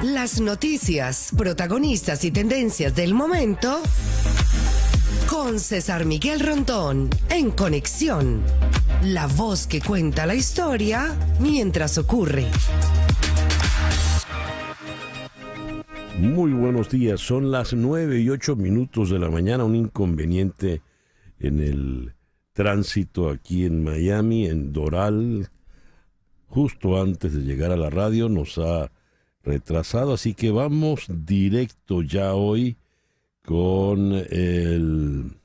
Las noticias, protagonistas y tendencias del momento con César Miguel Rondón en Conexión. La voz que cuenta la historia mientras ocurre. Muy buenos días, son las 9:08 de la mañana, un inconveniente en el tránsito aquí en Miami, en Doral, justo antes de llegar a la radio, nos ha retrasado, así que vamos directo ya hoy con el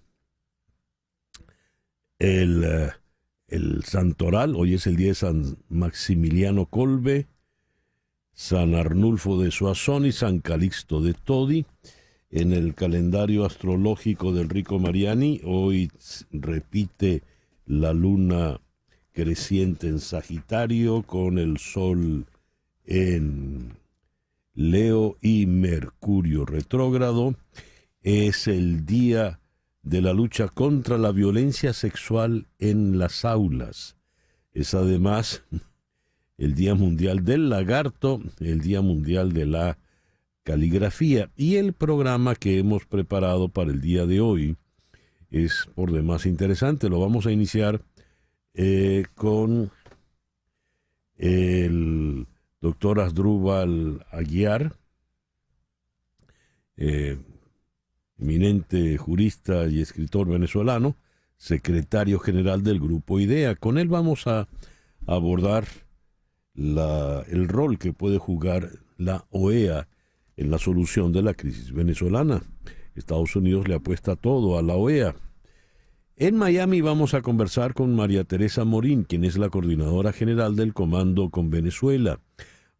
Santoral. Hoy es el día de San Maximiliano Kolbe, San Arnulfo de Soissons y San Calixto de Todi. En el calendario astrológico del Rico Mariani, hoy repite la luna creciente en Sagitario con el Sol en Leo y Mercurio retrógrado. Es el día de la lucha contra la violencia sexual en las aulas. Es además el Día Mundial del Lagarto, el Día Mundial de la Caligrafía, y el programa que hemos preparado para el día de hoy es por demás interesante. Lo vamos a iniciar con el doctor Asdrúbal Aguiar, eminente jurista y escritor venezolano, secretario general del Grupo IDEA. Con él vamos a abordar el rol que puede jugar la OEA en la solución de la crisis venezolana. Estados Unidos le apuesta todo a la OEA. En Miami vamos a conversar con María Teresa Morín, quien es la coordinadora general del Comando con Venezuela,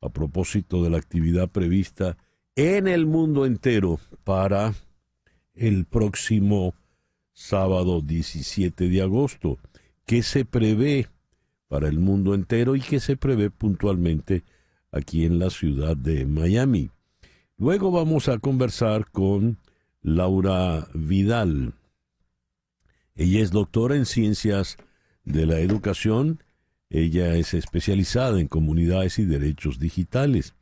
a propósito de la actividad prevista en el mundo entero para el próximo sábado 17 de agosto. ¿Qué se prevé para el mundo entero y qué se prevé puntualmente aquí en la ciudad de Miami? Luego vamos a conversar con Laura Vidal. Ella es doctora en Ciencias de la Educación. Ella es especializada en comunidades y derechos digitales.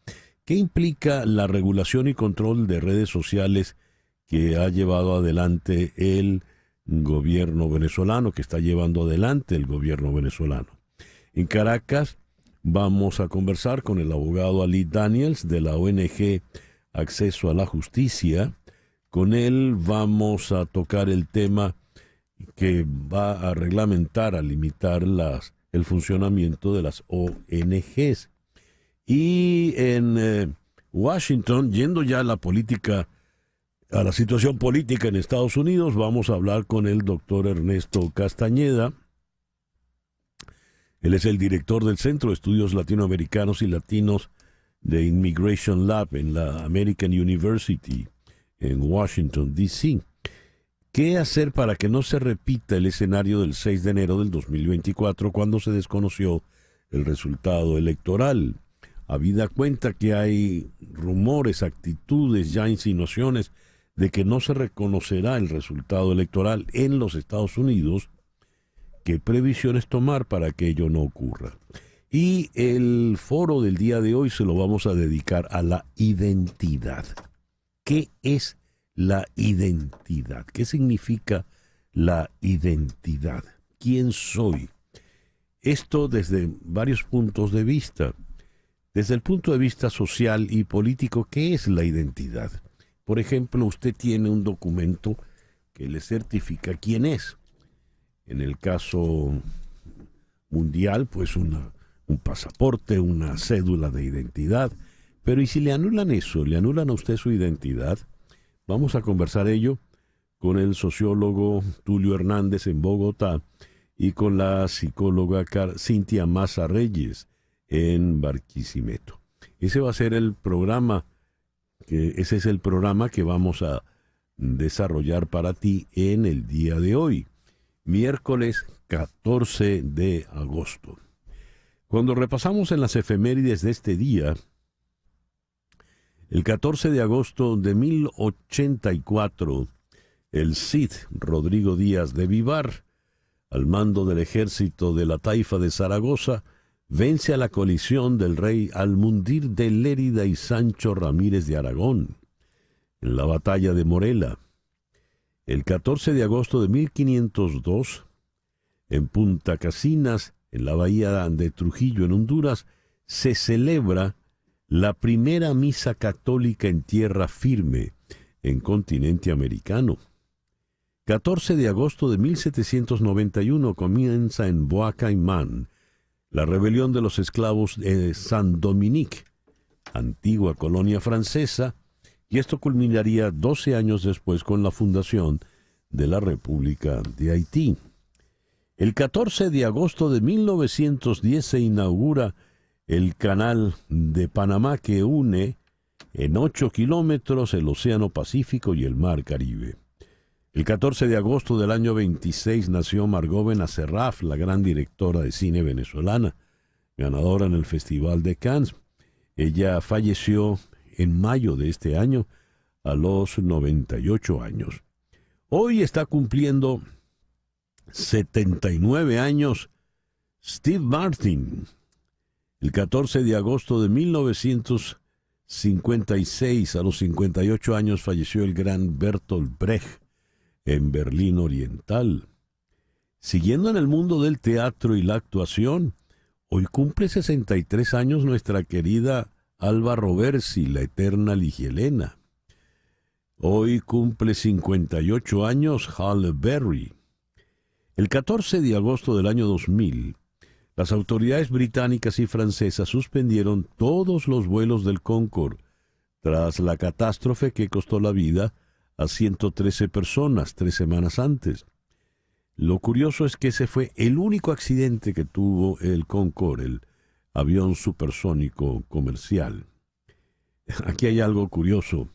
¿Qué implica la regulación y control de redes sociales que ha llevado adelante el gobierno venezolano, que está llevando adelante el gobierno venezolano? En Caracas vamos a conversar con el abogado Ali Daniels de la ONG Acceso a la Justicia. Con él vamos a tocar el tema que va a reglamentar, a limitar el funcionamiento de las ONGs. Y en Washington, yendo ya a la política, a la situación política en Estados Unidos, vamos a hablar con el doctor Ernesto Castañeda. Él es el director del Centro de Estudios Latinoamericanos y Latinos de Immigration Lab en la American University en Washington, D.C. ¿Qué hacer para que no se repita el escenario del 6 de enero del 2024 cuando se desconoció el resultado electoral? Habida cuenta que hay rumores, actitudes, ya insinuaciones de que no se reconocerá el resultado electoral en los Estados Unidos, ¿qué previsiones tomar para que ello no ocurra? Y el foro del día de hoy se lo vamos a dedicar a la identidad. ¿Qué es la identidad? ¿Qué significa la identidad? ¿Quién soy? Esto desde varios puntos de vista. Desde el punto de vista social y político, ¿qué es la identidad? Por ejemplo, usted tiene un documento que le certifica quién es. En el caso mundial, pues un pasaporte, una cédula de identidad. Pero ¿y si le anulan eso? ¿Le anulan a usted su identidad? Vamos a conversar ello con el sociólogo Tulio Hernández en Bogotá y con la psicóloga Cintia Maza Reyes en Barquisimeto. Ese va a ser el programa, ese es el programa que vamos a desarrollar para ti en el día de hoy, miércoles 14 de agosto. Cuando repasamos en las efemérides de este día, el 14 de agosto de 1084, el Cid Rodrigo Díaz de Vivar, al mando del ejército de la taifa de Zaragoza, vence a la coalición del rey Almundir de Lérida y Sancho Ramírez de Aragón en la batalla de Morela. El 14 de agosto de 1502, en Punta Casinas, en la bahía de Trujillo, en Honduras, se celebra la primera misa católica en tierra firme en continente americano. 14 de agosto de 1791 comienza en Bois Caimán la rebelión de los esclavos de Saint-Dominique, antigua colonia francesa, y esto culminaría 12 años después con la fundación de la República de Haití. El 14 de agosto de 1910 se inaugura el Canal de Panamá, que une en 8 kilómetros el Océano Pacífico y el Mar Caribe. El 14 de agosto del año 26 nació Margot Benacerraf, la gran directora de cine venezolana, ganadora en el Festival de Cannes. Ella falleció en mayo de este año a los 98 años. Hoy está cumpliendo 79 años Steve Martin. El 14 de agosto de 1956, a los 58 años, falleció el gran Bertolt Brecht en Berlín Oriental. Siguiendo en el mundo del teatro y la actuación, hoy cumple 63 años nuestra querida Alba Roversi, la eterna Ligielena. Hoy cumple 58 años Halle Berry. El 14 de agosto del año 2000, las autoridades británicas y francesas suspendieron todos los vuelos del Concorde tras la catástrofe que costó la vida a 113 personas 3 semanas antes. Lo curioso es que ese fue el único accidente que tuvo el Concorde, el avión supersónico comercial. Aquí hay algo curioso.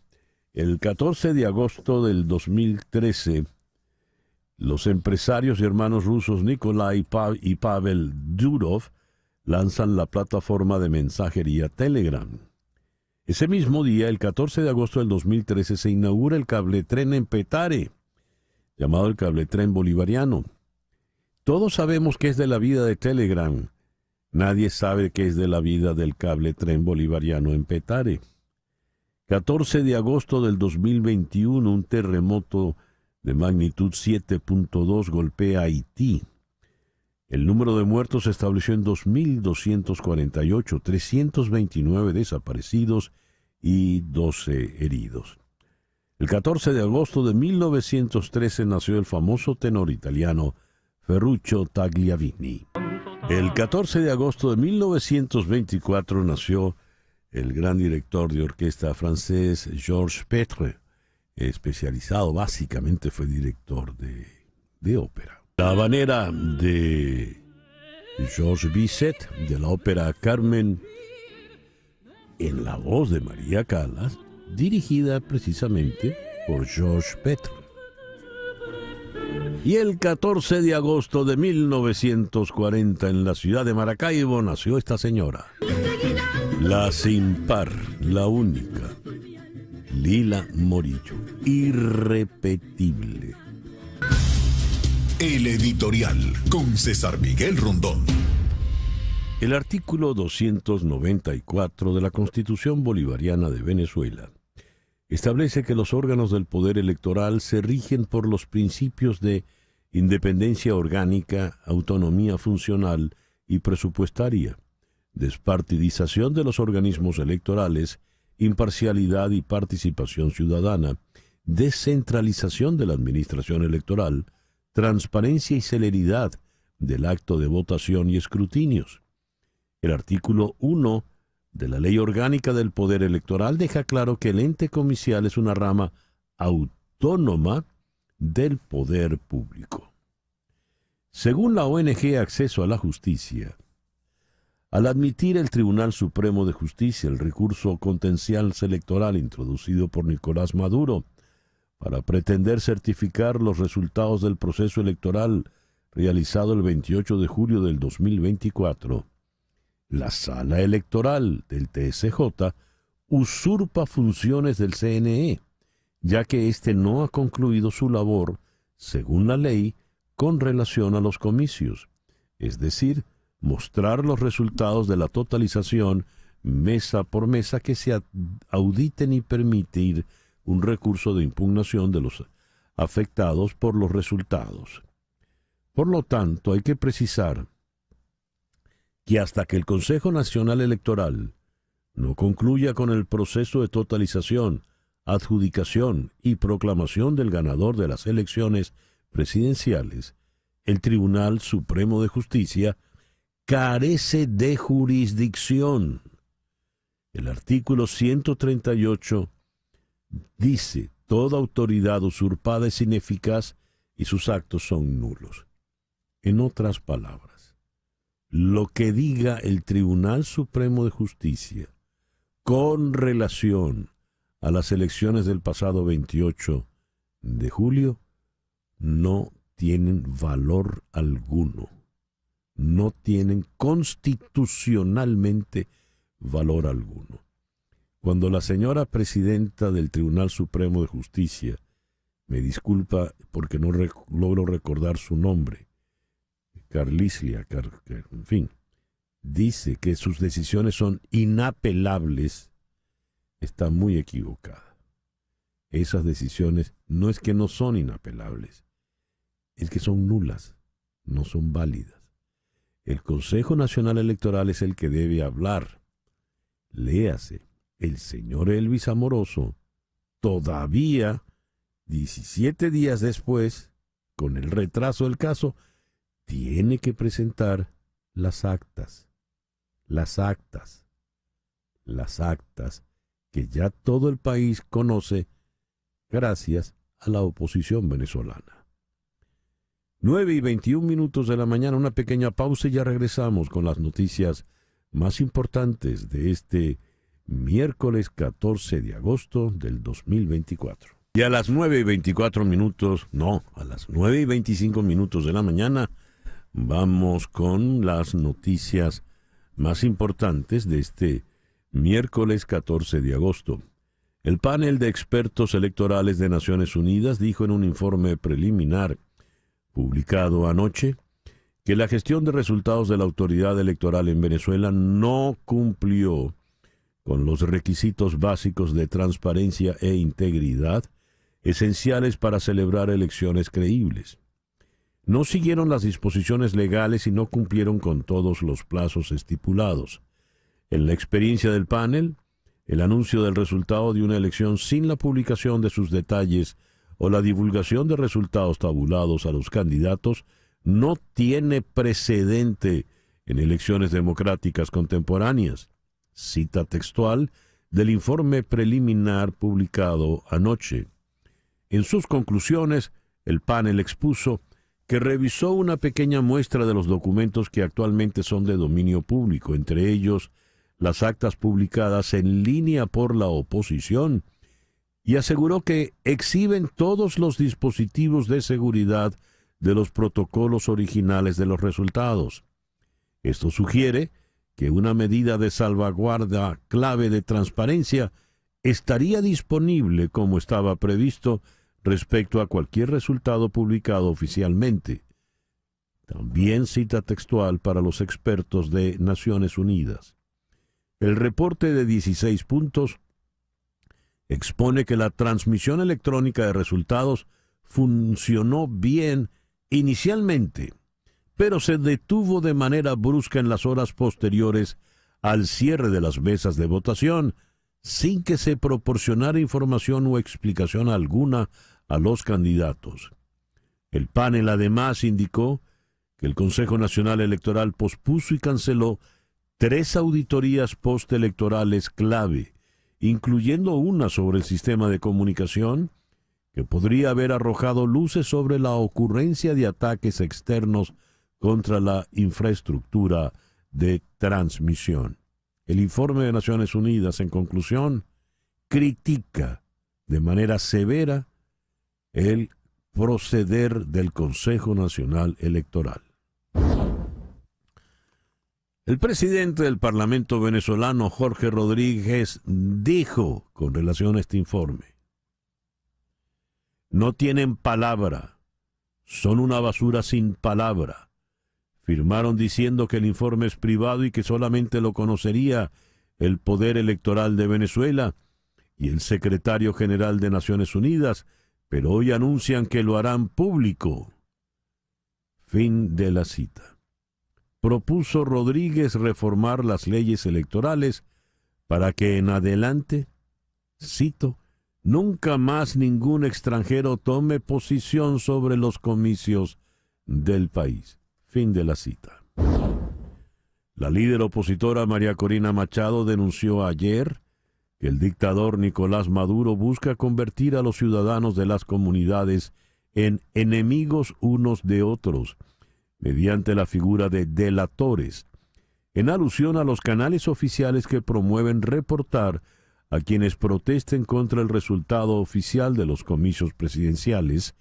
El 14 de agosto del 2013, los empresarios y hermanos rusos Nikolai y Pavel Durov lanzan la plataforma de mensajería Telegram. Ese mismo día, el 14 de agosto del 2013, se inaugura el cabletren en Petare, llamado el cabletren bolivariano. Todos sabemos qué es de la vida de Telegram. Nadie sabe qué es de la vida del cabletren bolivariano en Petare. 14 de agosto del 2021, un terremoto de magnitud 7.2 golpea Haití. El número de muertos se estableció en 2.248, 329 desaparecidos y 12 heridos. El 14 de agosto de 1913 nació el famoso tenor italiano Ferruccio Tagliavini. El 14 de agosto de 1924 nació el gran director de orquesta francés Georges Petre, especializado, básicamente fue director de ópera. La habanera de Georges Bizet, de la ópera Carmen, en la voz de María Callas, dirigida precisamente por Georges Petre. Y el 14 de agosto de 1940, en la ciudad de Maracaibo, nació esta señora. La sin par, la única, Lila Morillo, irrepetible. El editorial con César Miguel Rondón. El artículo 294 de la Constitución Bolivariana de Venezuela establece que los órganos del poder electoral se rigen por los principios de independencia orgánica, autonomía funcional y presupuestaria, despartidización de los organismos electorales, imparcialidad y participación ciudadana, descentralización de la administración electoral, transparencia y celeridad del acto de votación y escrutinios. El artículo 1 de la Ley Orgánica del Poder Electoral deja claro que el ente comicial es una rama autónoma del poder público. Según la ONG Acceso a la Justicia, al admitir el Tribunal Supremo de Justicia el recurso contencial electoral introducido por Nicolás Maduro para pretender certificar los resultados del proceso electoral realizado el 28 de julio del 2024, la Sala Electoral del TSJ usurpa funciones del CNE, ya que éste no ha concluido su labor, según la ley, con relación a los comicios, es decir, mostrar los resultados de la totalización mesa por mesa, que se auditen y permitir un recurso de impugnación de los afectados por los resultados. Por lo tanto, hay que precisar que hasta que el Consejo Nacional Electoral no concluya con el proceso de totalización, adjudicación y proclamación del ganador de las elecciones presidenciales, el Tribunal Supremo de Justicia carece de jurisdicción. El artículo 138 dice: toda autoridad usurpada es ineficaz y sus actos son nulos. En otras palabras, lo que diga el Tribunal Supremo de Justicia con relación a las elecciones del pasado 28 de julio no tienen valor alguno, no tienen constitucionalmente valor alguno. Cuando la señora presidenta del Tribunal Supremo de Justicia, me disculpa porque no logro recordar su nombre, Carlislia, en fin, dice que sus decisiones son inapelables, está muy equivocada. Esas decisiones no es que no son inapelables, es que son nulas, no son válidas. El Consejo Nacional Electoral es el que debe hablar. Léase, el señor Elvis Amoroso, todavía 17 días después, con el retraso del caso, tiene que presentar las actas que ya todo el país conoce gracias a la oposición venezolana. 9:21 de la mañana, una pequeña pausa y ya regresamos con las noticias más importantes de este miércoles 14 de agosto del 2024. Y a las 9:24, a las 9:25 de la mañana, vamos con las noticias más importantes de este miércoles 14 de agosto. El panel de expertos electorales de Naciones Unidas dijo en un informe preliminar publicado anoche que la gestión de resultados de la autoridad electoral en Venezuela no cumplió con los requisitos básicos de transparencia e integridad esenciales para celebrar elecciones creíbles. No siguieron las disposiciones legales y no cumplieron con todos los plazos estipulados. En la experiencia del panel, el anuncio del resultado de una elección sin la publicación de sus detalles o la divulgación de resultados tabulados a los candidatos no tiene precedente en elecciones democráticas contemporáneas. Cita textual del informe preliminar publicado anoche. En sus conclusiones, el panel expuso que revisó una pequeña muestra de los documentos que actualmente son de dominio público, entre ellos las actas publicadas en línea por la oposición, y aseguró que exhiben todos los dispositivos de seguridad de los protocolos originales de los resultados. Esto sugiere que una medida de salvaguarda clave de transparencia estaría disponible como estaba previsto respecto a cualquier resultado publicado oficialmente. También cita textual para los expertos de Naciones Unidas. El reporte de 16 puntos expone que la transmisión electrónica de resultados funcionó bien inicialmente, pero se detuvo de manera brusca en las horas posteriores al cierre de las mesas de votación, sin que se proporcionara información o explicación alguna a los candidatos. El panel además indicó que el Consejo Nacional Electoral pospuso y canceló 3 auditorías postelectorales clave, incluyendo una sobre el sistema de comunicación, que podría haber arrojado luces sobre la ocurrencia de ataques externos contra la infraestructura de transmisión. El informe de Naciones Unidas, en conclusión, critica de manera severa el proceder del Consejo Nacional Electoral. El presidente del Parlamento venezolano, Jorge Rodríguez, dijo con relación a este informe: no tienen palabra, son una basura sin palabra. firmaron diciendo que el informe es privado y que solamente lo conocería el Poder Electoral de Venezuela y el secretario general de Naciones Unidas, pero hoy anuncian que lo harán público. Fin de la cita. Propuso Rodríguez reformar las leyes electorales para que en adelante, cito, nunca más ningún extranjero tome posición sobre los comicios del país. Fin de la cita. La líder opositora María Corina Machado denunció ayer que el dictador Nicolás Maduro busca convertir a los ciudadanos de las comunidades en enemigos unos de otros, mediante la figura de delatores, en alusión a los canales oficiales que promueven reportar a quienes protesten contra el resultado oficial de los comicios presidenciales,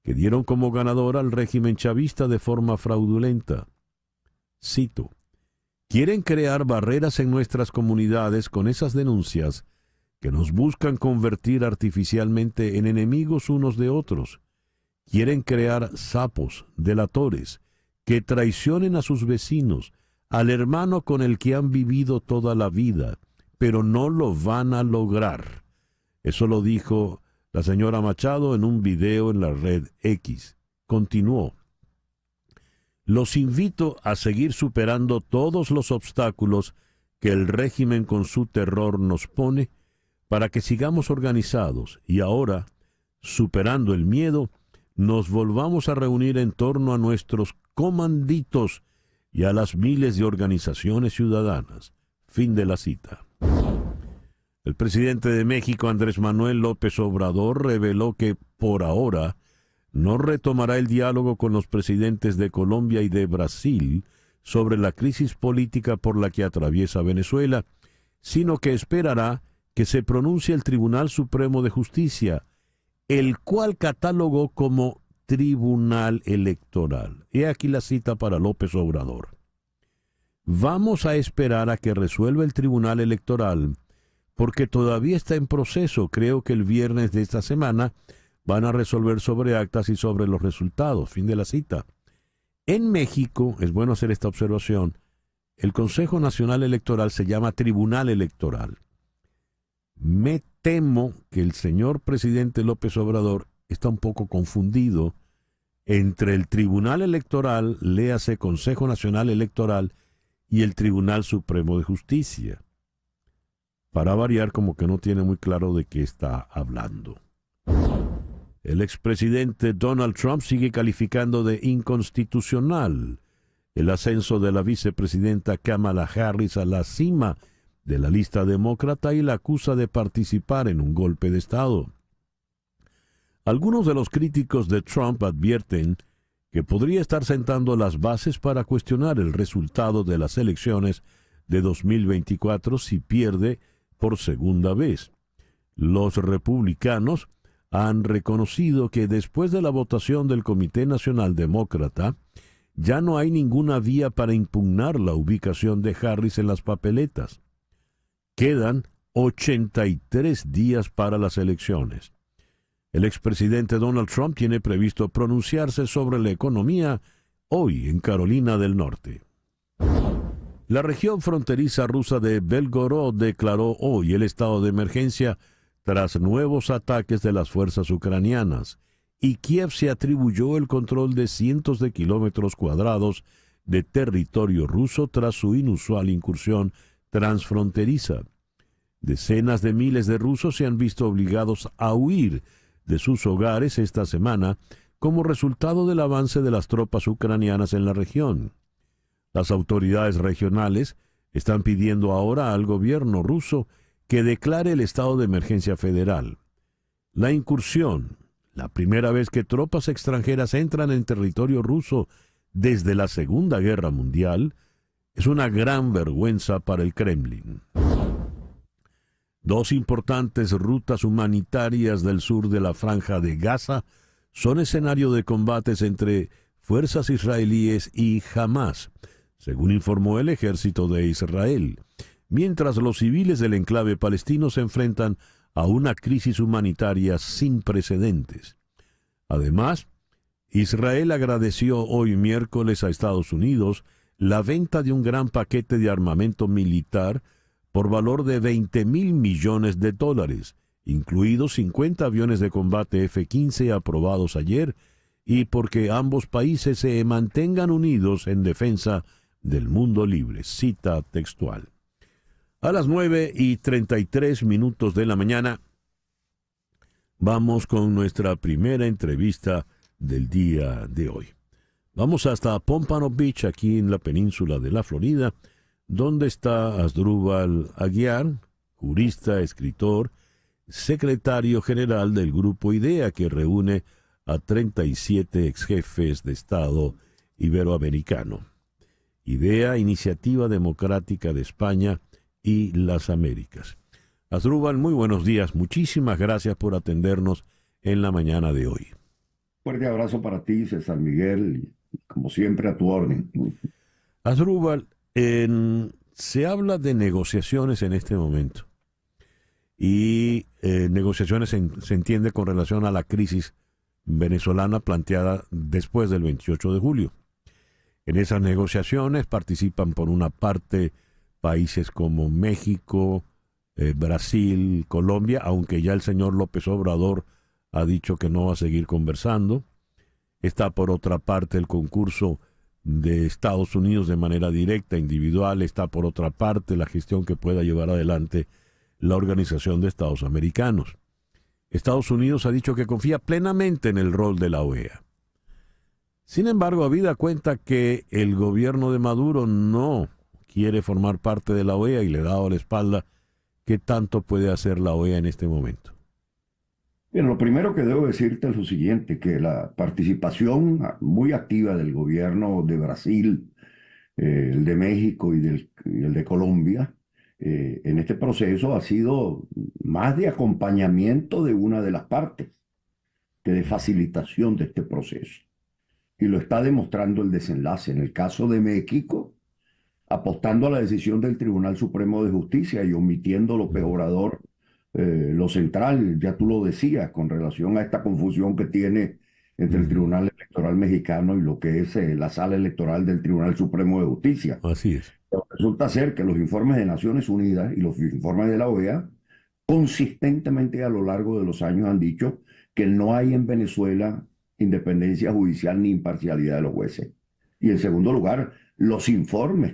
que dieron como ganador al régimen chavista de forma fraudulenta. Cito: quieren crear barreras en nuestras comunidades con esas denuncias que nos buscan convertir artificialmente en enemigos unos de otros. Quieren crear sapos, delatores, que traicionen a sus vecinos, al hermano con el que han vivido toda la vida, pero no lo van a lograr. Eso lo dijo la señora Machado en un video en la red X. Continuó: los invito a seguir superando todos los obstáculos que el régimen con su terror nos pone para que sigamos organizados y ahora, superando el miedo, nos volvamos a reunir en torno a nuestros comanditos y a las miles de organizaciones ciudadanas. Fin de la cita. El presidente de México, Andrés Manuel López Obrador, reveló que, por ahora, no retomará el diálogo con los presidentes de Colombia y de Brasil sobre la crisis política por la que atraviesa Venezuela, sino que esperará que se pronuncie el Tribunal Supremo de Justicia, el cual catalogó como Tribunal Electoral. He aquí la cita para López Obrador. Vamos a esperar a que resuelva el Tribunal Electoral, porque todavía está en proceso. Creo que el viernes de esta semana van a resolver sobre actas y sobre los resultados. Fin de la cita. En México, es bueno hacer esta observación, el Consejo Nacional Electoral se llama Tribunal Electoral. Me temo que el señor presidente López Obrador está un poco confundido entre el Tribunal Electoral, léase Consejo Nacional Electoral, y el Tribunal Supremo de Justicia. Para variar, como que no tiene muy claro de qué está hablando. El expresidente Donald Trump sigue calificando de inconstitucional el ascenso de la vicepresidenta Kamala Harris a la cima de la lista demócrata y la acusa de participar en un golpe de Estado. Algunos de los críticos de Trump advierten que podría estar sentando las bases para cuestionar el resultado de las elecciones de 2024 si pierde por segunda vez. Los republicanos han reconocido que después de la votación del Comité Nacional Demócrata, ya no hay ninguna vía para impugnar la ubicación de Harris en las papeletas. Quedan 83 días para las elecciones. El expresidente Donald Trump tiene previsto pronunciarse sobre la economía hoy en Carolina del Norte. La región fronteriza rusa de Belgorod declaró hoy el estado de emergencia tras nuevos ataques de las fuerzas ucranianas, y Kiev se atribuyó el control de cientos de kilómetros cuadrados de territorio ruso tras su inusual incursión transfronteriza. Decenas de miles de rusos se han visto obligados a huir de sus hogares esta semana como resultado del avance de las tropas ucranianas en la región. Las autoridades regionales están pidiendo ahora al gobierno ruso que declare el estado de emergencia federal. La incursión, la primera vez que tropas extranjeras entran en territorio ruso desde la Segunda Guerra Mundial, es una gran vergüenza para el Kremlin. Dos importantes rutas humanitarias del sur de la Franja de Gaza son escenario de combates entre fuerzas israelíes y Hamás, según informó el ejército de Israel, mientras los civiles del enclave palestino se enfrentan a una crisis humanitaria sin precedentes. Además, Israel agradeció hoy miércoles a Estados Unidos la venta de un gran paquete de armamento militar por valor de $20.000 millones, incluidos 50 aviones de combate F-15 aprobados ayer, y porque ambos países se mantengan unidos en defensa del mundo libre. Cita textual. A las 9:33 de la mañana, vamos con nuestra primera entrevista del día de hoy. Vamos hasta Pompano Beach, aquí en la península de la Florida, donde está Asdrúbal Aguiar, jurista, escritor, secretario general del Grupo IDEA, que reúne a 37 exjefes de Estado iberoamericano. IDEA, Iniciativa Democrática de España y las Américas. Asdrúbal, muy buenos días. Muchísimas gracias por atendernos en la mañana de hoy. Fuerte abrazo para ti, César Miguel, y como siempre a tu orden. Asdrúbal, se habla de negociaciones en este momento. Y negociaciones se entiende con relación a la crisis venezolana planteada después del 28 de julio. En esas negociaciones participan por una parte países como México, Brasil, Colombia, aunque ya el señor López Obrador ha dicho que no va a seguir conversando. Está por otra parte el concurso de Estados Unidos de manera directa, individual. Está por otra parte la gestión que pueda llevar adelante la Organización de Estados Americanos. Estados Unidos ha dicho que confía plenamente en el rol de la OEA. Sin embargo, habida cuenta que el gobierno de Maduro no quiere formar parte de la OEA y le ha dado la espalda, ¿qué tanto puede hacer la OEA en este momento? Bien, lo primero que debo decirte es lo siguiente, que la participación muy activa del gobierno de Brasil, el de México y el de Colombia, en este proceso ha sido más de acompañamiento de una de las partes que de facilitación de este proceso. Y lo está demostrando el desenlace. En el caso de México, apostando a la decisión del Tribunal Supremo de Justicia y omitiendo lo peorador, lo central, ya tú lo decías, con relación a esta confusión que tiene entre el Tribunal Electoral Mexicano y lo que es la sala electoral del Tribunal Supremo de Justicia. Así es. Pero resulta ser que los informes de Naciones Unidas y los informes de la OEA consistentemente a lo largo de los años han dicho que no hay en Venezuela independencia judicial ni imparcialidad de los jueces. Y en segundo lugar, los informes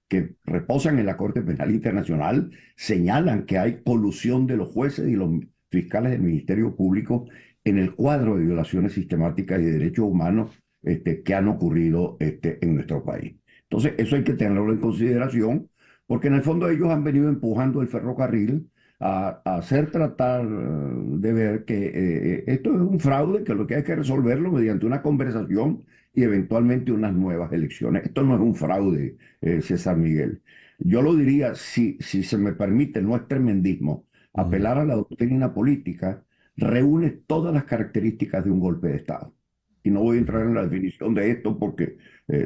que reposan en la Corte Penal Internacional señalan que hay colusión de los jueces y los fiscales del Ministerio Público en el cuadro de violaciones sistemáticas de derechos humanos que han ocurrido en nuestro país. Entonces, eso hay que tenerlo en consideración, porque en el fondo ellos han venido empujando el ferrocarril a hacer tratar de ver que esto es un fraude, que lo que hay que resolverlo mediante una conversación y eventualmente unas nuevas elecciones. Esto no es un fraude, César Miguel. Yo lo diría, si se me permite, no es tremendismo. Apelar a la doctrina política reúne todas las características de un golpe de Estado. Y no voy a entrar en la definición de esto porque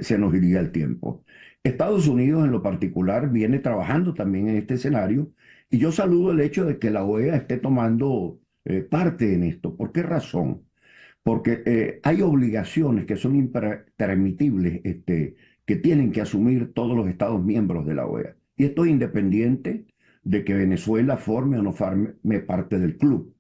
se nos iría el tiempo. Estados Unidos, en lo particular, viene trabajando también en este escenario, y yo saludo el hecho de que la OEA esté tomando parte en esto. ¿Por qué razón? Porque hay obligaciones que son impermitibles, que tienen que asumir todos los Estados miembros de la OEA. Y esto es independiente de que Venezuela forme o no forme parte del club.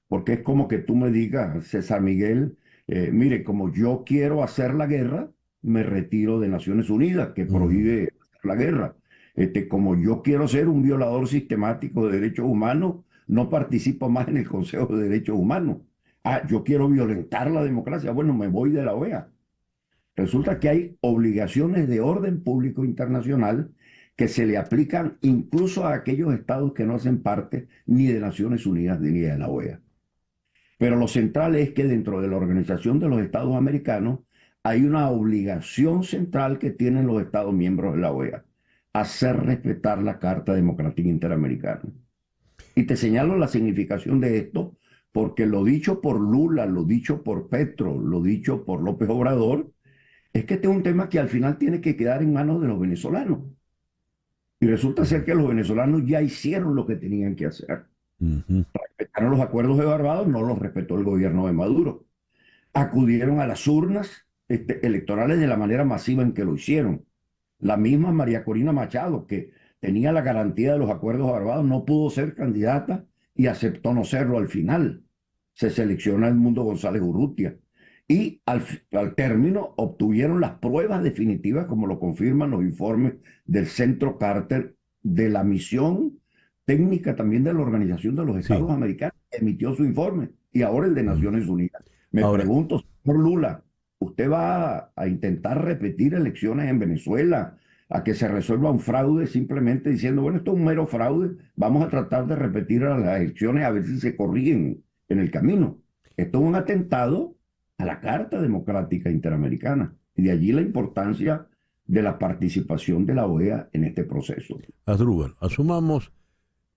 Porque es como que tú me digas, César Miguel, mire, como yo quiero hacer la guerra, me retiro de Naciones Unidas, que prohíbe la guerra. Como yo quiero ser un violador sistemático de derechos humanos, no participo más en el Consejo de Derechos Humanos. Yo quiero violentar la democracia, bueno, me voy de la OEA. Resulta que hay obligaciones de orden público internacional que se le aplican incluso a aquellos estados que no hacen parte ni de Naciones Unidas ni de la OEA. Pero lo central es que dentro de la Organización de los Estados Americanos hay una obligación central que tienen los estados miembros de la OEA: hacer respetar la Carta Democrática Interamericana. Y te señalo la significación de esto porque lo dicho por Lula, lo dicho por Petro, lo dicho por López Obrador, es que este es un tema que al final tiene que quedar en manos de los venezolanos. Y resulta ser que los venezolanos ya hicieron lo que tenían que hacer. Respetaron los acuerdos de Barbados, no los respetó el gobierno de Maduro. acudieron a las urnas electorales de la manera masiva en que lo hicieron. La misma María Corina Machado, que tenía la garantía de los acuerdos de Barbados, no pudo ser candidata y aceptó no serlo al final. Se selecciona Edmundo González Urrutia. Y al término obtuvieron las pruebas definitivas, como lo confirman los informes del Centro Carter, de la misión técnica también de la Organización de los Estados Sí. Americanos, emitió su informe, y ahora el de Naciones Unidas. Me Ahora, pregunto, señor Lula, ¿usted va a intentar repetir elecciones en Venezuela, a que se resuelva un fraude simplemente diciendo, bueno, esto es un mero fraude, vamos a tratar de repetir las elecciones a ver si se corrigen en el camino? Esto es un atentado a la Carta Democrática Interamericana, y de allí la importancia de la participación de la OEA en este proceso. Asdrúbal, asumamos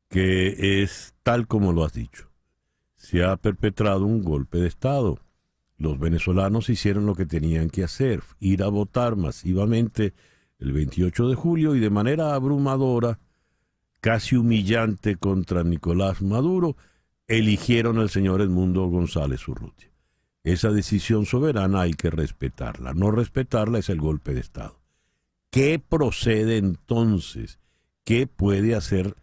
que es tal como lo has dicho. Se ha perpetrado un golpe de Estado. Los venezolanos hicieron lo que tenían que hacer, ir a votar masivamente el 28 de julio y de manera abrumadora, casi humillante contra Nicolás Maduro, eligieron al señor Edmundo González Urrutia. Esa decisión soberana hay que respetarla. No respetarla es el golpe de Estado. ¿Qué procede entonces? ¿Qué puede hacer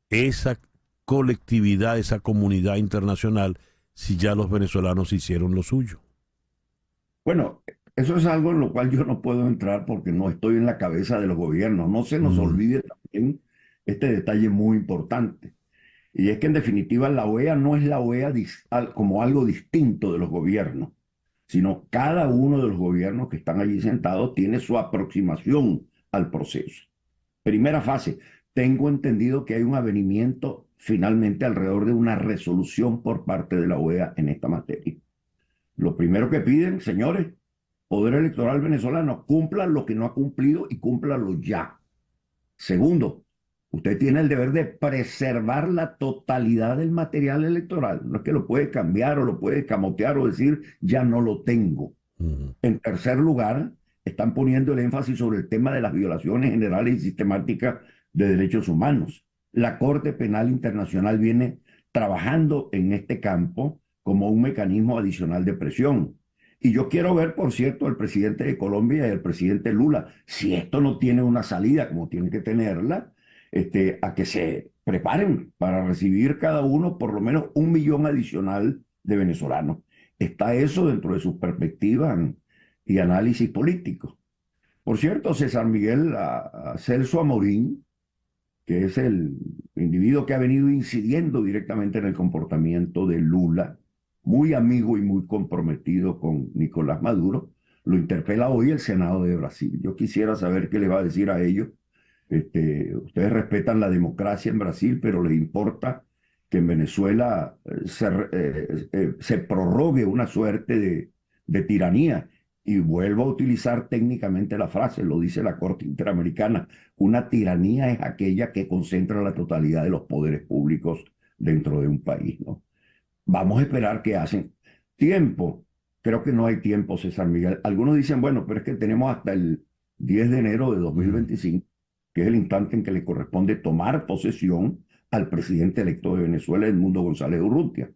esa colectividad, esa comunidad internacional, si ya los venezolanos hicieron lo suyo? Bueno, eso es algo en lo cual yo no puedo entrar porque no estoy en la cabeza de los gobiernos. No se nos olvide también este detalle muy importante. Y es que en definitiva la OEA no es la OEA como algo distinto de los gobiernos, sino cada uno de los gobiernos que están allí sentados tiene su aproximación al proceso. Primera fase, tengo entendido que hay un avenimiento finalmente alrededor de una resolución por parte de la OEA en esta materia. Lo primero que piden, señores, Poder Electoral venezolano, cumpla lo que no ha cumplido y cúmplalo ya. Segundo, usted tiene el deber de preservar la totalidad del material electoral. No es que lo puede cambiar o lo puede escamotear o decir, ya no lo tengo. En tercer lugar, están poniendo el énfasis sobre el tema de las violaciones generales y sistemáticas de derechos humanos. La Corte Penal Internacional viene trabajando en este campo como un mecanismo adicional de presión. Y yo quiero ver, por cierto, al presidente de Colombia y al presidente Lula, si esto no tiene una salida como tiene que tenerla, a que se preparen para recibir cada uno por lo menos 1 millón adicional de venezolanos. Está eso dentro de sus perspectivas y análisis políticos. Por cierto, César Miguel, a Celso Amorín, que es el individuo que ha venido incidiendo directamente en el comportamiento de Lula, muy amigo y muy comprometido con Nicolás Maduro, lo interpela hoy el Senado de Brasil. Yo quisiera saber qué le va a decir a ellos. Ustedes respetan la democracia en Brasil, pero les importa que en Venezuela se prorrogue una suerte de tiranía. Y vuelvo a utilizar técnicamente la frase, lo dice la Corte Interamericana, una tiranía es aquella que concentra la totalidad de los poderes públicos dentro de un país, ¿no? Vamos a esperar qué hacen. Tiempo, creo que no hay tiempo, César Miguel. Algunos dicen, bueno, pero es que tenemos hasta el 10 de enero de 2025, que es el instante en que le corresponde tomar posesión al presidente electo de Venezuela, Edmundo González Urrutia.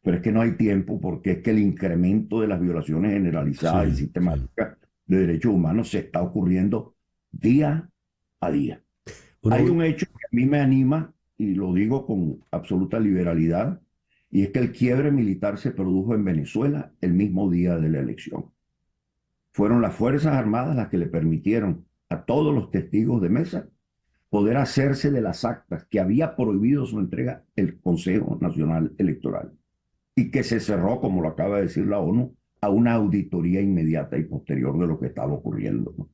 Pero es que no hay tiempo porque es que el incremento de las violaciones generalizadas y sistemáticas de derechos humanos se está ocurriendo día a día. Hay un hecho que a mí me anima, y lo digo con absoluta liberalidad, y es que el quiebre militar se produjo en Venezuela el mismo día de la elección. Fueron las Fuerzas Armadas las que le permitieron a todos los testigos de mesa poder hacerse de las actas que había prohibido su entrega el Consejo Nacional Electoral, y que se cerró, como lo acaba de decir la ONU, a una auditoría inmediata y posterior de lo que estaba ocurriendo, ¿no?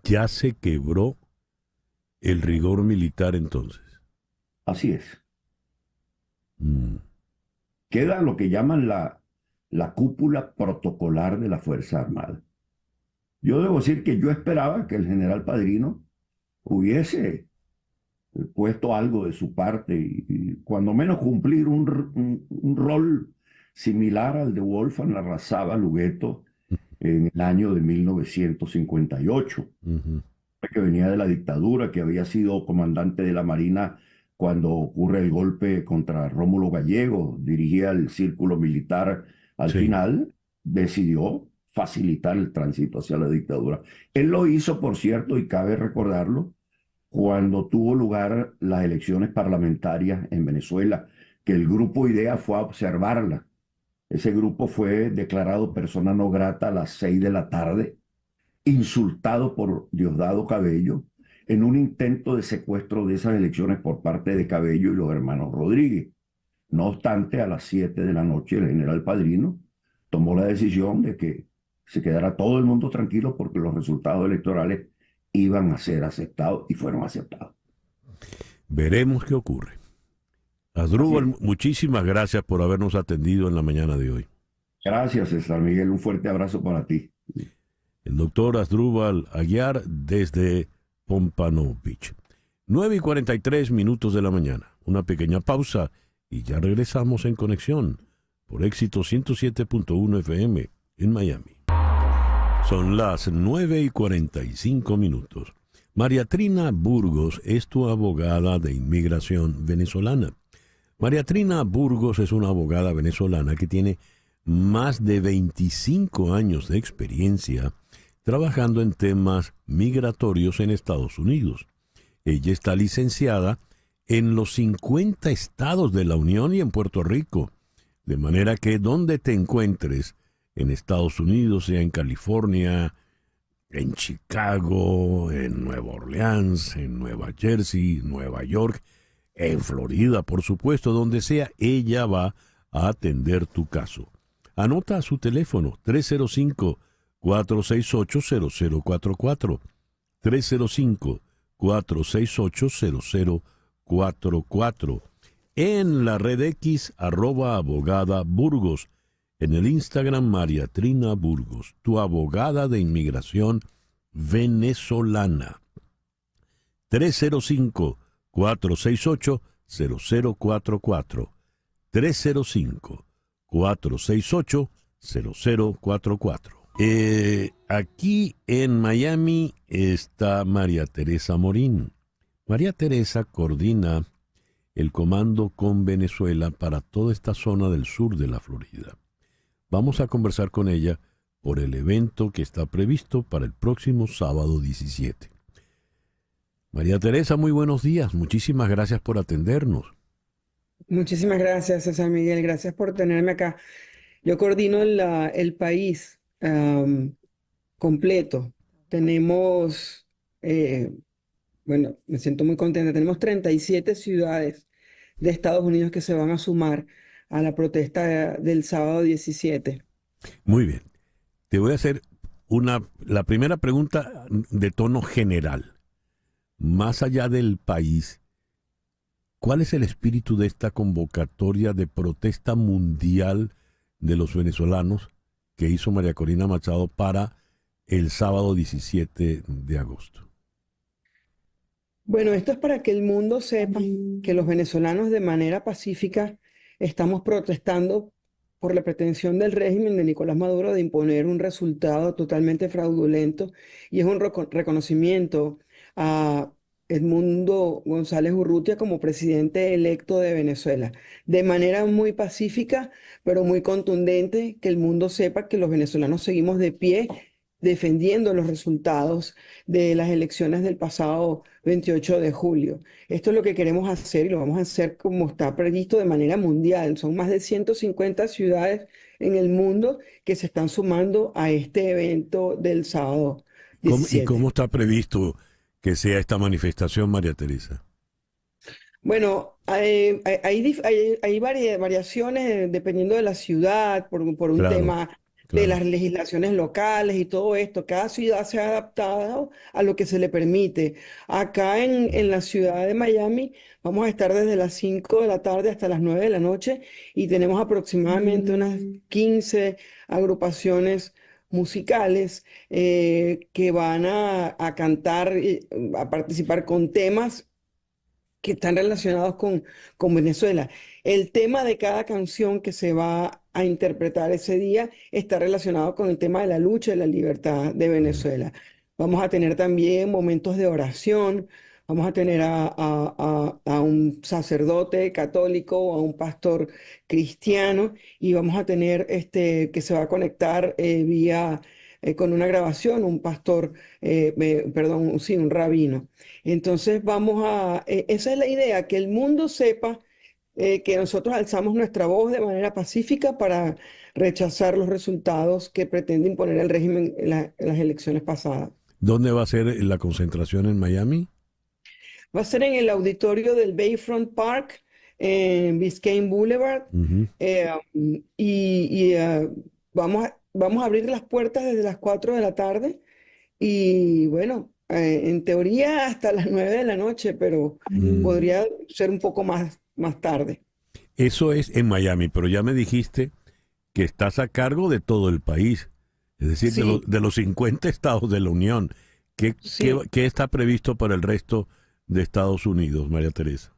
Ya se quebró el rigor militar entonces. Así es. Queda lo que llaman la cúpula protocolar de la Fuerza Armada. Yo debo decir que yo esperaba que el general Padrino hubiese puesto algo de su parte y cuando menos cumplir un rol similar al de Wolfgang Larrazábal Lugueto en el año de 1958, que venía de la dictadura, que había sido comandante de la Marina cuando ocurre el golpe contra Rómulo Gallego, dirigía el círculo militar Al Sí. final decidió facilitar el tránsito hacia la dictadura. Él lo hizo, por cierto, y cabe recordarlo, cuando tuvo lugar las elecciones parlamentarias en Venezuela, que el grupo IDEA fue a observarla. Ese grupo fue declarado persona no grata a las 6 de la tarde, insultado por Diosdado Cabello en un intento de secuestro de esas elecciones por parte de Cabello y los hermanos Rodríguez. No obstante, a las 7 de la noche el general Padrino tomó la decisión de que se quedara todo el mundo tranquilo porque los resultados electorales iban a ser aceptados y fueron aceptados. Veremos qué ocurre. Así es. Asdrúbal, muchísimas gracias por habernos atendido en la mañana de hoy. Gracias, César Miguel. Un fuerte abrazo para ti. El doctor Asdrúbal Aguiar desde Pompano Beach. 9:43 de la mañana. Una pequeña pausa y ya regresamos en conexión por Éxito 107.1 FM en Miami. Son las 9:45. María Trina Burgos es tu abogada de inmigración venezolana. María Trina Burgos es una abogada venezolana que tiene más de 25 años de experiencia trabajando en temas migratorios en Estados Unidos. Ella está licenciada en los 50 estados de la Unión y en Puerto Rico, de manera que donde te encuentres en Estados Unidos, sea en California, en Chicago, en Nueva Orleans, en Nueva Jersey, Nueva York, en Florida, por supuesto, donde sea, ella va a atender tu caso. Anota su teléfono 305-468-0044. 305-468-0044. En la red X, @abogada Burgos. En el Instagram, María Trina Burgos, tu abogada de inmigración venezolana. 305-468-0044. 305-468-0044. Aquí en Miami está María Teresa Morín. María Teresa coordina el comando con Venezuela para toda esta zona del sur de la Florida. Vamos a conversar con ella por el evento que está previsto para el próximo sábado 17. María Teresa, muy buenos días. Muchísimas gracias por atendernos. Muchísimas gracias, César Miguel. Gracias por tenerme acá. Yo coordino el país completo. Tenemos, bueno, me siento muy contenta. Tenemos 37 ciudades de Estados Unidos que se van a sumar a la protesta del sábado 17. Muy bien. Te voy a hacer la primera pregunta de tono general. Más allá del país, ¿cuál es el espíritu de esta convocatoria de protesta mundial de los venezolanos que hizo María Corina Machado para el sábado 17 de agosto? Bueno, esto es para que el mundo sepa que los venezolanos de manera pacífica estamos protestando por la pretensión del régimen de Nicolás Maduro de imponer un resultado totalmente fraudulento, y es un reconocimiento a Edmundo González Urrutia como presidente electo de Venezuela, de manera muy pacífica, pero muy contundente, que el mundo sepa que los venezolanos seguimos de pie defendiendo los resultados de las elecciones del pasado 28 de julio. Esto es lo que queremos hacer y lo vamos a hacer como está previsto de manera mundial. Son más de 150 ciudades en el mundo que se están sumando a este evento del sábado ¿Y 17. cómo está previsto que sea esta manifestación, María Teresa? Bueno, hay variaciones dependiendo de la ciudad, por un Claro, tema de claro. las legislaciones locales y todo esto. Cada ciudad se ha adaptado a lo que se le permite. Acá en la ciudad de Miami vamos a estar desde las 5 de la tarde hasta las 9 de la noche y tenemos aproximadamente unas 15 agrupaciones musicales que van a cantar, a participar con temas que están relacionados con Venezuela. El tema de cada canción que se va a interpretar ese día está relacionado con el tema de la lucha y la libertad de Mm. Venezuela. Vamos a tener también momentos de oración, Vamos a tener a un sacerdote católico, a un pastor cristiano, y vamos a tener que se va a conectar vía con una grabación, un pastor, perdón, sí, un rabino. Entonces esa es la idea, que el mundo sepa que nosotros alzamos nuestra voz de manera pacífica para rechazar los resultados que pretende imponer el régimen en las elecciones pasadas. ¿Dónde va a ser la concentración en Miami? Va a ser en el auditorio del Bayfront Park, en Biscayne Boulevard, Ujú. vamos a abrir las puertas desde las 4 de la tarde y bueno, en teoría hasta las 9 de la noche, pero podría ser un poco más tarde. Eso es en Miami, pero ya me dijiste que estás a cargo de todo el país, es decir, Sí, de los 50 estados de la Unión. sí. ¿Qué está previsto para el resto de Estados Unidos, María Teresa?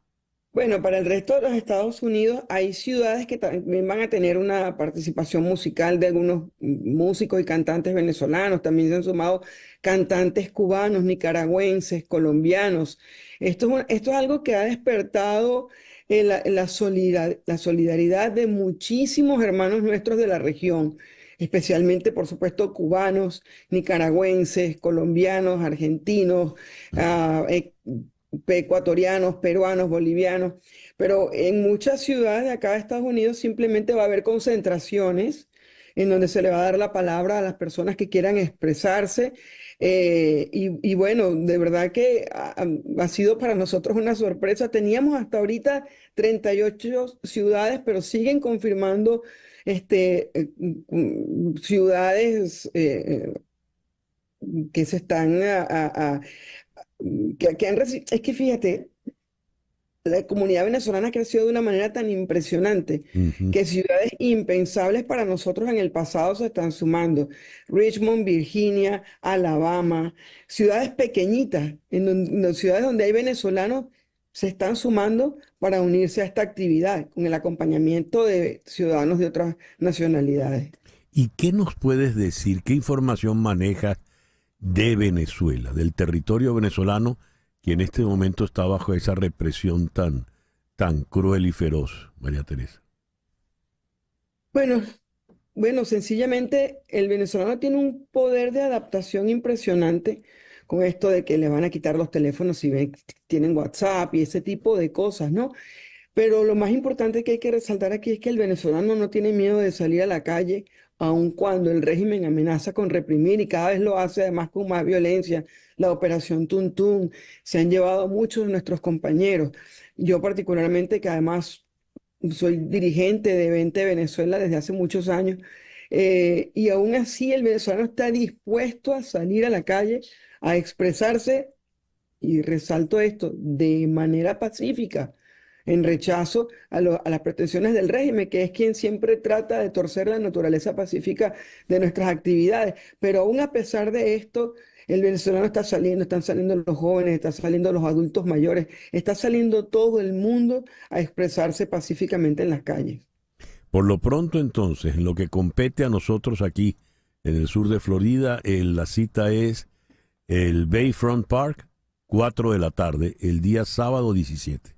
Bueno, para el resto de los Estados Unidos hay ciudades que también van a tener una participación musical de algunos músicos y cantantes venezolanos. También se han sumado cantantes cubanos, nicaragüenses, colombianos. Esto es algo que ha despertado la solidaridad de muchísimos hermanos nuestros de la región, especialmente, por supuesto, cubanos, nicaragüenses, colombianos, argentinos, ah, ecuatorianos, peruanos, bolivianos, pero en muchas ciudades de acá de Estados Unidos simplemente va a haber concentraciones en donde se le va a dar la palabra a las personas que quieran expresarse. Y bueno, de verdad que ha sido para nosotros una sorpresa. Teníamos hasta ahorita 38 ciudades, pero siguen confirmando ciudades que se están que es que fíjate, la comunidad venezolana ha crecido de una manera tan impresionante Ujú. que ciudades impensables para nosotros en el pasado se están sumando. Richmond, Virginia, Alabama, ciudades pequeñitas, ciudades donde hay venezolanos se están sumando para unirse a esta actividad con el acompañamiento de ciudadanos de otras nacionalidades. ¿Y qué nos puedes decir? ¿Qué información manejas de Venezuela, del territorio venezolano, que en este momento está bajo esa represión tan cruel y feroz, María Teresa? Bueno, bueno, sencillamente el venezolano tiene un poder de adaptación impresionante con esto de que le van a quitar los teléfonos si ven, tienen WhatsApp y ese tipo de cosas, ¿no? Pero lo más importante que hay que resaltar aquí es que el venezolano no tiene miedo de salir a la calle, aun cuando el régimen amenaza con reprimir y cada vez lo hace además con más violencia. La operación Tuntún se han llevado a muchos de nuestros compañeros. Yo particularmente, que además soy dirigente de 20 Venezuela desde hace muchos años, y aún así el venezolano está dispuesto a salir a la calle a expresarse, y resalto esto, de manera pacífica, en rechazo a las pretensiones del régimen, que es quien siempre trata de torcer la naturaleza pacífica de nuestras actividades. Pero aún a pesar de esto, el venezolano está saliendo, están saliendo los jóvenes, están saliendo los adultos mayores, está saliendo todo el mundo a expresarse pacíficamente en las calles. Por lo pronto, entonces, en lo que compete a nosotros aquí, en el sur de Florida, la cita es el Bayfront Park, 4 de la tarde, el día sábado 17.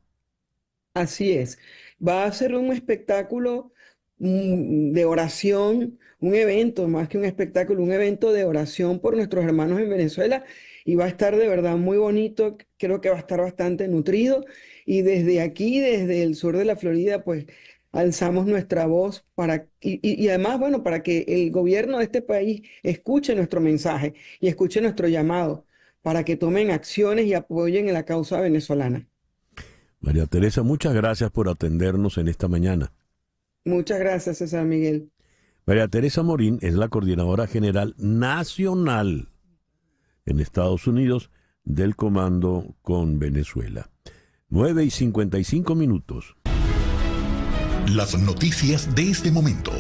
Así es. Va a ser un espectáculo de oración, un evento, más que un espectáculo, un evento de oración por nuestros hermanos en Venezuela y va a estar de verdad muy bonito. Creo que va a estar bastante nutrido y desde aquí, desde el sur de la Florida, pues alzamos nuestra voz y además, bueno, para que el gobierno de este país escuche nuestro mensaje y escuche nuestro llamado para que tomen acciones y apoyen en la causa venezolana. María Teresa, muchas gracias por atendernos en esta mañana. Muchas gracias, César Miguel. María Teresa Morín es la coordinadora general nacional en Estados Unidos del Comando con Venezuela. 9:55. Las noticias de este momento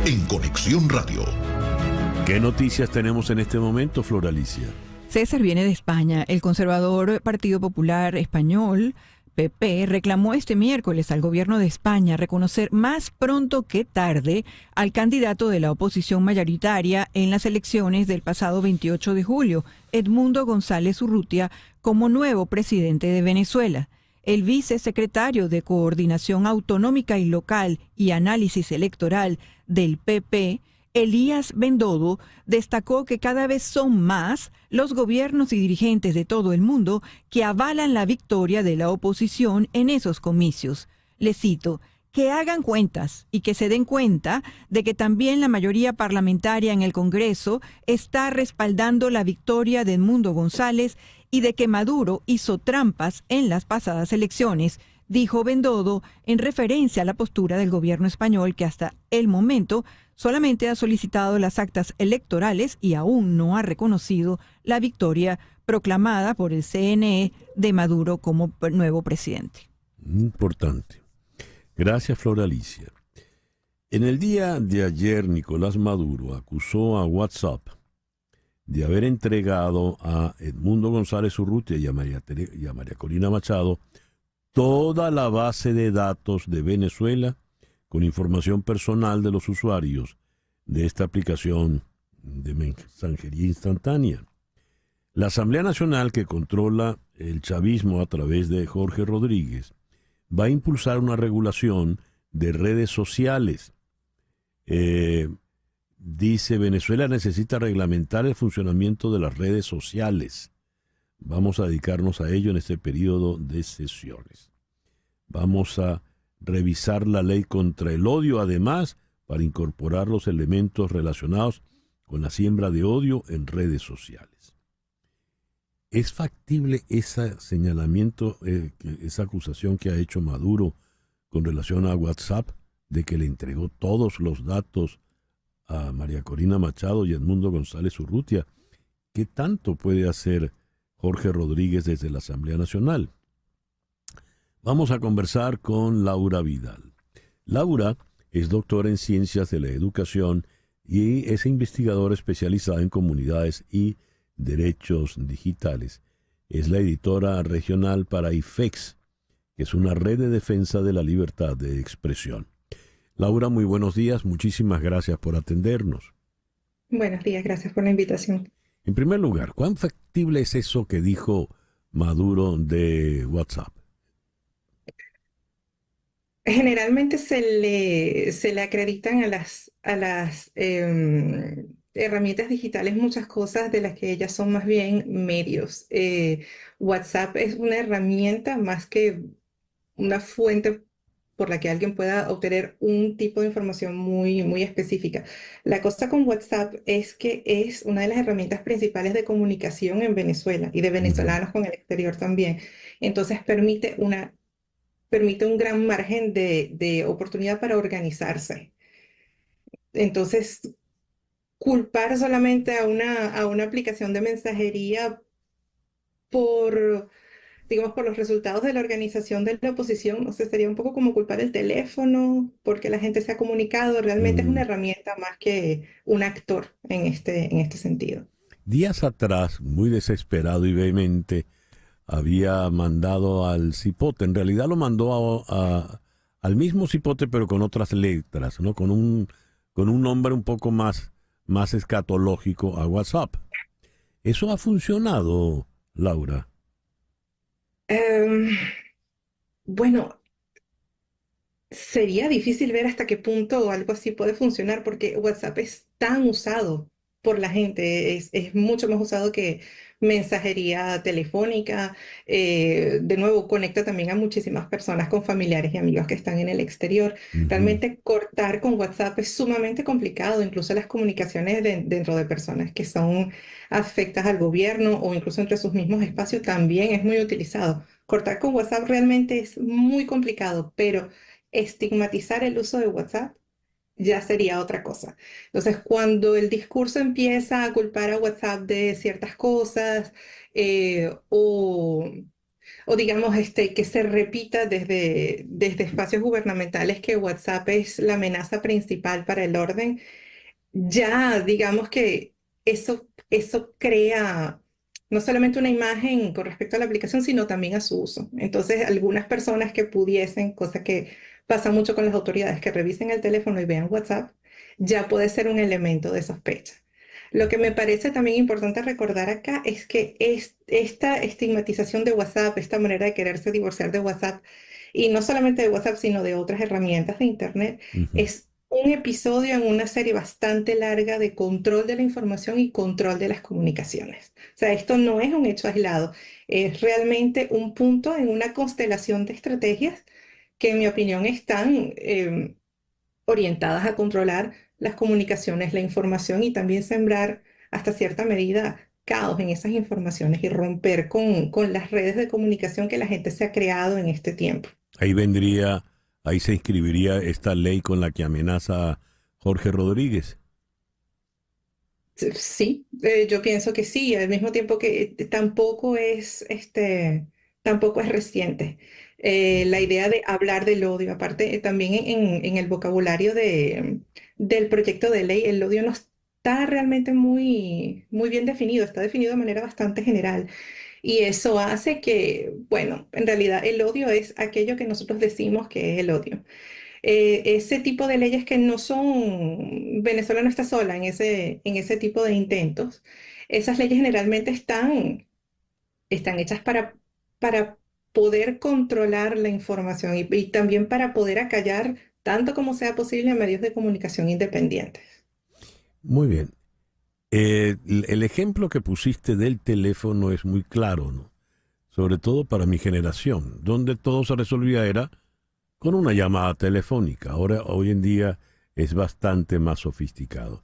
en Conexión Radio. ¿Qué noticias tenemos en este momento, Flor Alicia? César, viene de España. El conservador Partido Popular Español PP reclamó este miércoles al gobierno de España reconocer más pronto que tarde al candidato de la oposición mayoritaria en las elecciones del pasado 28 de julio, Edmundo González Urrutia, como nuevo presidente de Venezuela. El vicesecretario de Coordinación Autonómica y Local y Análisis Electoral del PP, Elías Bendodo, destacó que cada vez son más los gobiernos y dirigentes de todo el mundo que avalan la victoria de la oposición en esos comicios. Le cito, que hagan cuentas y que se den cuenta de que también la mayoría parlamentaria en el Congreso está respaldando la victoria de Edmundo González y de que Maduro hizo trampas en las pasadas elecciones, dijo Bendodo en referencia a la postura del gobierno español que hasta el momento solamente ha solicitado las actas electorales y aún no ha reconocido la victoria proclamada por el CNE de Maduro como nuevo presidente. Importante. Gracias, Flora Alicia. En el día de ayer, Nicolás Maduro acusó a WhatsApp de haber entregado a Edmundo González Urrutia y a María Corina Machado toda la base de datos de Venezuela con información personal de los usuarios de esta aplicación de mensajería instantánea. La Asamblea Nacional, que controla el chavismo a través de Jorge Rodríguez, va a impulsar una regulación de redes sociales. Dice, Venezuela necesita reglamentar el funcionamiento de las redes sociales. Vamos a dedicarnos a ello en este periodo de sesiones. Vamos a revisar la ley contra el odio, además, para incorporar los elementos relacionados con la siembra de odio en redes sociales. ¿Es factible ese señalamiento, esa acusación que ha hecho Maduro con relación a WhatsApp, de que le entregó todos los datos a María Corina Machado y Edmundo González Urrutia? ¿Qué tanto puede hacer Jorge Rodríguez desde la Asamblea Nacional? Vamos a conversar con Laura Vidal. Laura es doctora en Ciencias de la Educación y es investigadora especializada en comunidades y derechos digitales. Es la editora regional para IFEX, que es una red de defensa de la libertad de expresión. Laura, muy buenos días. Muchísimas gracias por atendernos. Buenos días, gracias por la invitación. En primer lugar, ¿cuán factible es eso que dijo Maduro de WhatsApp? Generalmente se le acreditan a las herramientas digitales muchas cosas de las que ellas son más bien medios. WhatsApp es una herramienta más que una fuente por la que alguien pueda obtener un tipo de información muy, muy específica. La cosa con WhatsApp es que es una de las herramientas principales de comunicación en Venezuela y de venezolanos con el exterior también. Entonces permite un gran margen de oportunidad para organizarse. Entonces, culpar solamente a una aplicación de mensajería por los resultados de la organización de la oposición, no sé, sería un poco como culpar el teléfono porque la gente se ha comunicado. Realmente es una herramienta más que un actor en este sentido. Días atrás, muy desesperado y vehemente, había mandado al cipote. En realidad lo mandó al mismo cipote, pero con otras letras, ¿no? Con un nombre un poco más escatológico a WhatsApp. ¿Eso ha funcionado, Laura? Bueno, sería difícil ver hasta qué punto algo así puede funcionar porque WhatsApp es tan usado por la gente, es mucho más usado que mensajería telefónica. De nuevo, conecta también a muchísimas personas con familiares y amigos que están en el exterior. Realmente cortar con WhatsApp es sumamente complicado, incluso las comunicaciones dentro de personas que son afectas al gobierno o incluso entre sus mismos espacios también es muy utilizado. Cortar con WhatsApp realmente es muy complicado, pero estigmatizar el uso de WhatsApp ya sería otra cosa. Entonces, cuando el discurso empieza a culpar a WhatsApp de ciertas cosas, o digamos que se repita desde espacios gubernamentales que WhatsApp es la amenaza principal para el orden, ya digamos que eso crea no solamente una imagen con respecto a la aplicación, sino también a su uso. Entonces, algunas personas que pudiesen, cosa que pasa mucho con las autoridades, que revisen el teléfono y vean WhatsApp, ya puede ser un elemento de sospecha. Lo que me parece también importante recordar acá es que esta estigmatización de WhatsApp, esta manera de quererse divorciar de WhatsApp, y no solamente de WhatsApp, sino de otras herramientas de Internet, Ujú. es un episodio en una serie bastante larga de control de la información y control de las comunicaciones. O sea, esto no es un hecho aislado, es realmente un punto en una constelación de estrategias que, en mi opinión, están orientadas a controlar las comunicaciones, la información y también sembrar hasta cierta medida caos en esas informaciones y romper con las redes de comunicación que la gente se ha creado en este tiempo. Ahí vendría, ahí se inscribiría esta ley con la que amenaza a Jorge Rodríguez. Sí, yo pienso que sí, al mismo tiempo que tampoco es reciente. La idea de hablar del odio, aparte también en el vocabulario del proyecto de ley, el odio no está realmente muy bien definido, está definido de manera bastante general. Y eso hace que, bueno, en realidad el odio es aquello que nosotros decimos que es el odio. Ese tipo de leyes que no son, Venezuela no está sola en ese tipo de intentos. Esas leyes generalmente están hechas para poder controlar la información y también para poder acallar tanto como sea posible a medios de comunicación independientes. Muy bien. El ejemplo que pusiste del teléfono es muy claro, ¿no? Sobre todo para mi generación, donde todo se resolvía era con una llamada telefónica. Ahora, hoy en día es bastante más sofisticado.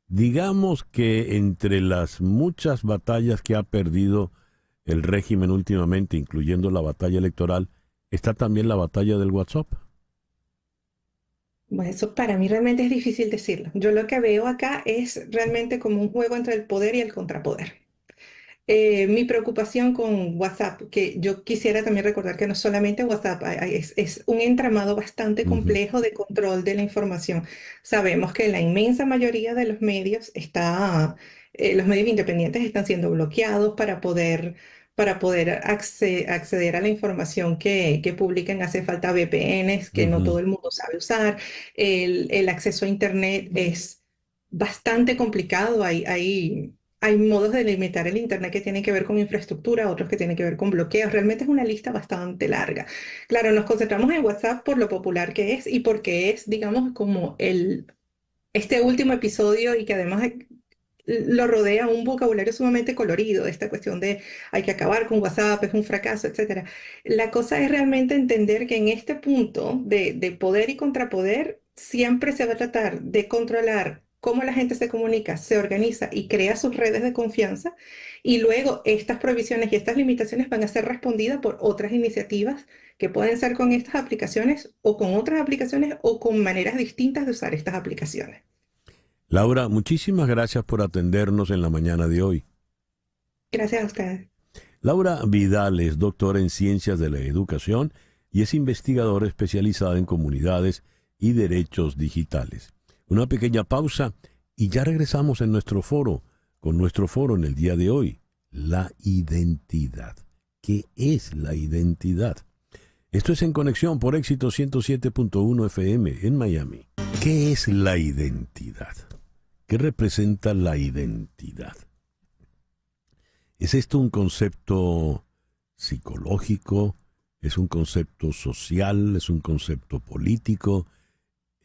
Digamos que entre las muchas batallas que ha perdido el régimen últimamente, incluyendo la batalla electoral, está también la batalla del WhatsApp. Bueno, eso para mí realmente es difícil decirlo. Yo lo que veo acá es realmente como un juego entre el poder y el contrapoder. Mi preocupación con WhatsApp, que yo quisiera también recordar que no solamente WhatsApp, es un entramado bastante Ujú. complejo de control de la información. Sabemos que la inmensa mayoría de los medios independientes están siendo bloqueados para poder acceder a la información que publican. Hace falta VPNs que no Ujú. todo el mundo sabe usar. El acceso a Internet es bastante complicado. Hay modos de limitar el Internet que tienen que ver con infraestructura, otros que tienen que ver con bloqueos. Realmente es una lista bastante larga. Claro, nos concentramos en WhatsApp por lo popular que es y porque es, digamos, como este último episodio y que además lo rodea un vocabulario sumamente colorido, esta cuestión de hay que acabar con WhatsApp, es un fracaso, etcétera. La cosa es realmente entender que en este punto de poder y contrapoder siempre se va a tratar de controlar cómo la gente se comunica, se organiza y crea sus redes de confianza, y luego estas prohibiciones y estas limitaciones van a ser respondidas por otras iniciativas que pueden ser con estas aplicaciones o con otras aplicaciones o con maneras distintas de usar estas aplicaciones. Laura, muchísimas gracias por atendernos en la mañana de hoy. Gracias a ustedes. Laura Vidal es doctora en Ciencias de la Educación y es investigadora especializada en comunidades y derechos digitales. Una pequeña pausa y ya regresamos con nuestro foro en el día de hoy, la identidad. ¿Qué es la identidad? Esto es En Conexión por Éxito 107.1 FM en Miami. ¿Qué es la identidad? ¿Qué representa la identidad? ¿Es esto un concepto psicológico? ¿Es un concepto social? ¿Es un concepto político?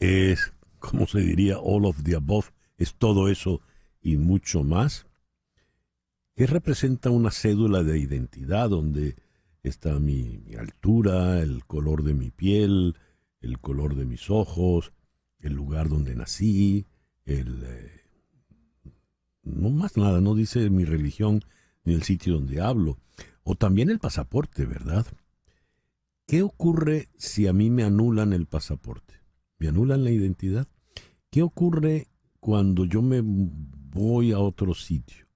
¿Es, cómo se diría, all of the above? ¿Es todo eso y mucho más? ¿Qué representa una cédula de identidad donde está mi altura, el color de mi piel, el color de mis ojos, el lugar donde nací, no más nada, no dice mi religión ni el sitio donde hablo, o también el pasaporte, ¿verdad? ¿Qué ocurre si a mí me anulan el pasaporte? ¿Me anulan la identidad? ¿Qué ocurre cuando yo me voy a otro sitio?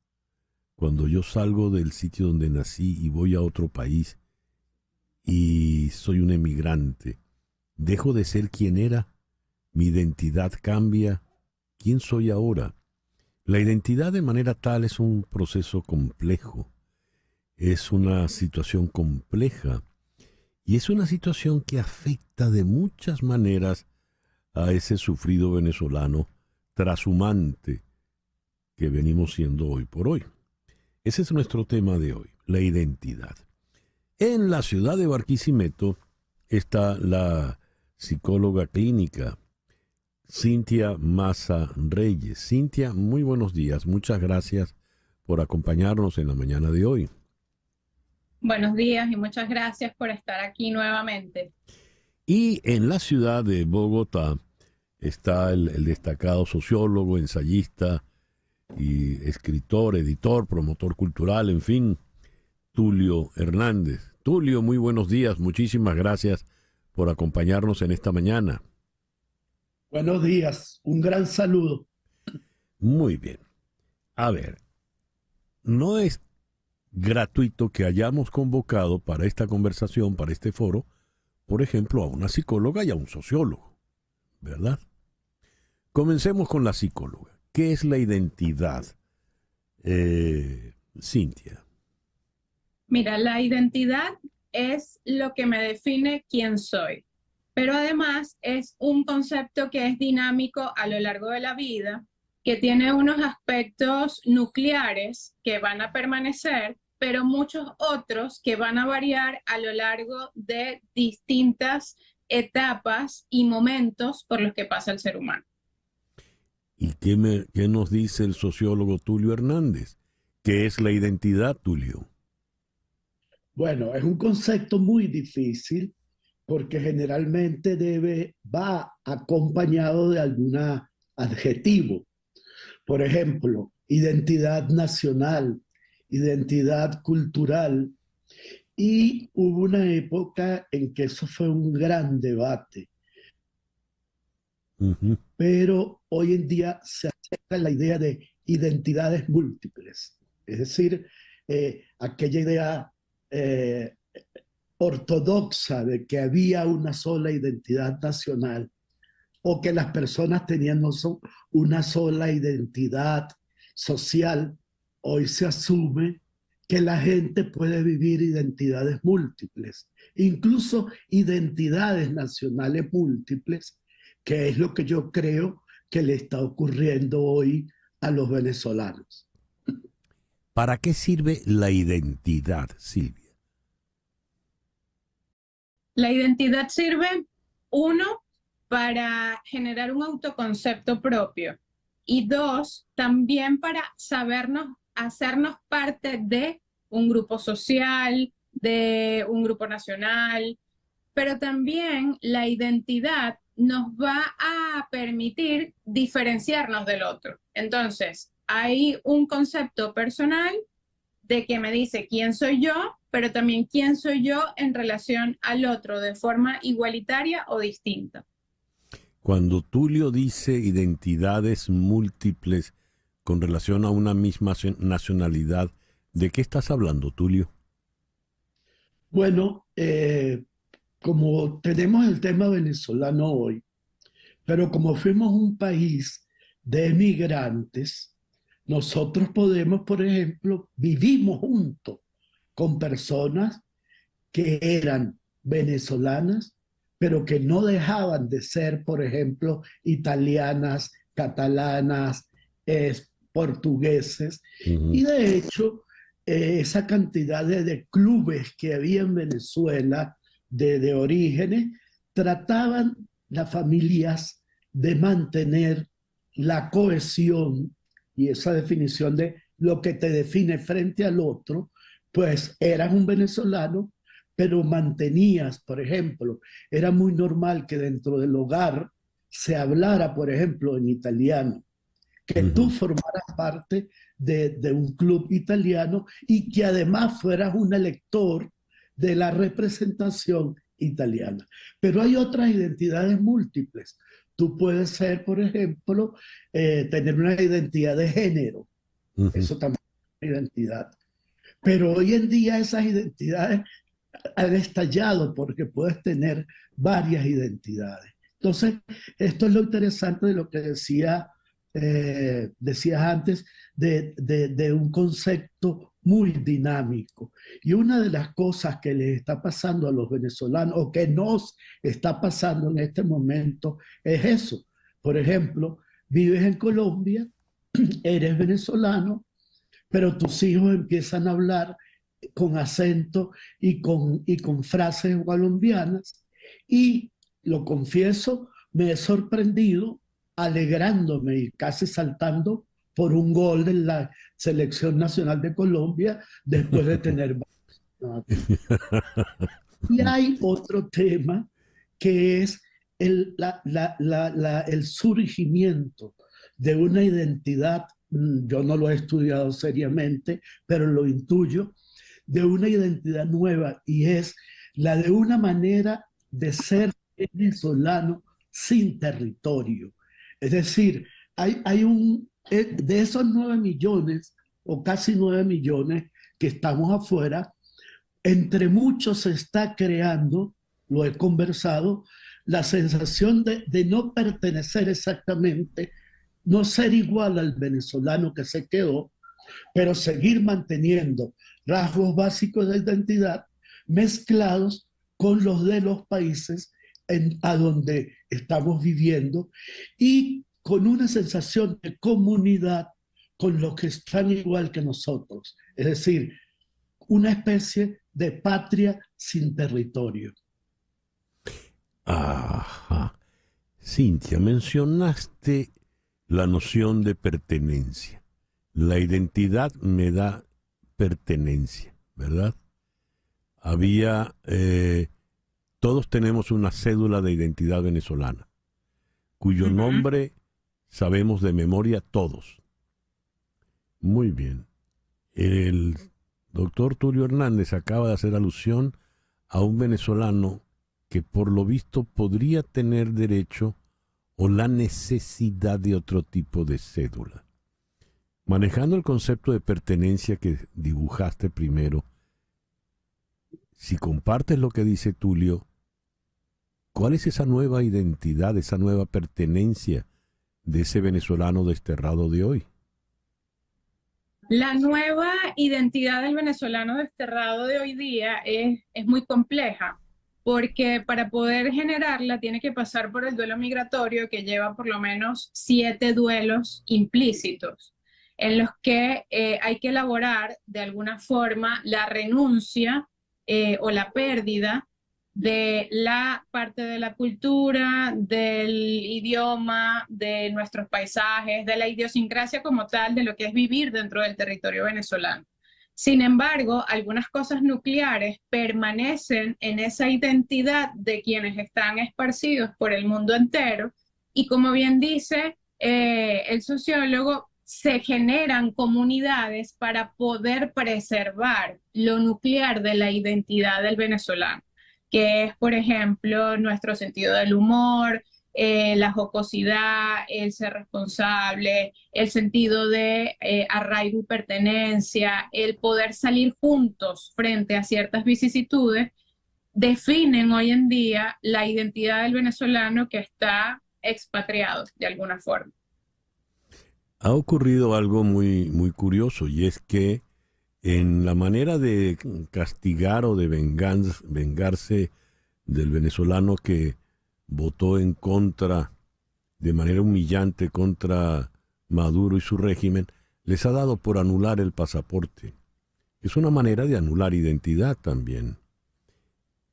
Cuando yo salgo del sitio donde nací y voy a otro país y soy un emigrante, ¿dejo de ser quien era? ¿Mi identidad cambia? ¿Quién soy ahora? La identidad de manera tal es un proceso complejo, es una situación compleja y es una situación que afecta de muchas maneras a ese sufrido venezolano trashumante que venimos siendo hoy por hoy. Ese es nuestro tema de hoy, la identidad. En la ciudad de Barquisimeto está la psicóloga clínica Cintia Maza Reyes. Cintia, muy buenos días. Muchas gracias por acompañarnos en la mañana de hoy. Buenos días y muchas gracias por estar aquí nuevamente. Y en la ciudad de Bogotá está el destacado sociólogo, ensayista y escritor, editor, promotor cultural, en fin, Tulio Hernández. Tulio, muy buenos días. Muchísimas gracias por acompañarnos en esta mañana. Buenos días, un gran saludo. Muy bien. A ver, no es gratuito que hayamos convocado para esta conversación, para este foro, por ejemplo, a una psicóloga y a un sociólogo, ¿verdad? Comencemos con la psicóloga. ¿Qué es la identidad, Cintia? Mira, la identidad es lo que me define quién soy, pero además es un concepto que es dinámico a lo largo de la vida, que tiene unos aspectos nucleares que van a permanecer, pero muchos otros que van a variar a lo largo de distintas etapas y momentos por los que pasa el ser humano. ¿Y qué nos dice el sociólogo Tulio Hernández? ¿Qué es la identidad, Tulio? Bueno, es un concepto muy difícil porque generalmente va acompañado de algún adjetivo. Por ejemplo, identidad nacional, identidad cultural. Y hubo una época en que eso fue un gran debate. Uh-huh. Pero hoy en día se acepta la idea de identidades múltiples. Es decir, aquella idea ortodoxa de que había una sola identidad nacional o que las personas tenían una sola identidad social, hoy se asume que la gente puede vivir identidades múltiples, incluso identidades nacionales múltiples, que es lo que yo creo que le está ocurriendo hoy a los venezolanos. ¿Para qué sirve la identidad, Silvia? La identidad sirve, uno, para generar un autoconcepto propio y dos, también para hacernos parte de un grupo social, de un grupo nacional, pero también la identidad nos va a permitir diferenciarnos del otro. Entonces, hay un concepto personal de que me dice quién soy yo, pero también quién soy yo en relación al otro, de forma igualitaria o distinta. Cuando Tulio dice identidades múltiples con relación a una misma nacionalidad, ¿de qué estás hablando, Tulio? Bueno, como tenemos el tema venezolano hoy, pero como fuimos un país de emigrantes, nosotros podemos, por ejemplo, vivimos juntos con personas que eran venezolanas, pero que no dejaban de ser, por ejemplo, italianas, catalanas, portugueses. Uh-huh. Y de hecho, esa cantidad de clubes que había en Venezuela de orígenes, trataban las familias de mantener la cohesión y esa definición de lo que te define frente al otro, pues eras un venezolano, pero mantenías, por ejemplo, era muy normal que dentro del hogar se hablara, por ejemplo, en italiano, que tú formaras parte de un club italiano y que además fueras un elector de la representación italiana. Pero hay otras identidades múltiples. Tú puedes ser, por ejemplo, tener una identidad de género. Eso también es una identidad. Pero hoy en día esas identidades han estallado porque puedes tener varias identidades. Entonces, esto es lo interesante de lo que decía decías antes, de un concepto muy dinámico. Y una de las cosas que les está pasando a los venezolanos, o que nos está pasando en este momento, es eso. Por ejemplo, vives en Colombia, eres venezolano, pero tus hijos empiezan a hablar con acento y con frases colombianas. Y lo confieso, me he sorprendido alegrándome y casi saltando por un gol de la Selección Nacional de Colombia después de tener... Y hay otro tema que es el surgimiento de una identidad, yo no lo he estudiado seriamente, pero lo intuyo, de una identidad nueva, y es la de una manera de ser venezolano sin territorio. Es decir, de esos 9 millones o casi 9 millones que estamos afuera, entre muchos se está creando, lo he conversado, la sensación de no pertenecer exactamente, no ser igual al venezolano que se quedó, pero seguir manteniendo rasgos básicos de identidad mezclados con los de los países a donde estamos viviendo, y con una sensación de comunidad con los que están igual que nosotros. Es decir, una especie de patria sin territorio. Ajá. Cintia, mencionaste la noción de pertenencia. La identidad me da pertenencia, ¿verdad? Todos tenemos una cédula de identidad venezolana, cuyo nombre sabemos de memoria todos. Muy bien. El doctor Tulio Hernández acaba de hacer alusión a un venezolano que por lo visto podría tener derecho o la necesidad de otro tipo de cédula. Manejando el concepto de pertenencia que dibujaste primero, si compartes lo que dice Tulio, ¿cuál es esa nueva identidad, esa nueva pertenencia de ese venezolano desterrado de hoy? La nueva identidad del venezolano desterrado de hoy día es muy compleja, porque para poder generarla tiene que pasar por el duelo migratorio, que lleva por lo menos 7 duelos implícitos, en los que hay que elaborar de alguna forma la renuncia o la pérdida de la parte de la cultura, del idioma, de nuestros paisajes, de la idiosincrasia como tal, de lo que es vivir dentro del territorio venezolano. Sin embargo, algunas cosas nucleares permanecen en esa identidad de quienes están esparcidos por el mundo entero, y como bien dice el sociólogo, se generan comunidades para poder preservar lo nuclear de la identidad del venezolano, que es, por ejemplo, nuestro sentido del humor, la jocosidad, el ser responsable, el sentido de arraigo y pertenencia, el poder salir juntos frente a ciertas vicisitudes, definen hoy en día la identidad del venezolano que está expatriado de alguna forma. Ha ocurrido algo muy, muy curioso, y es que en la manera de castigar o de vengarse del venezolano que votó en contra, de manera humillante, contra Maduro y su régimen, les ha dado por anular el pasaporte. Es una manera de anular identidad también.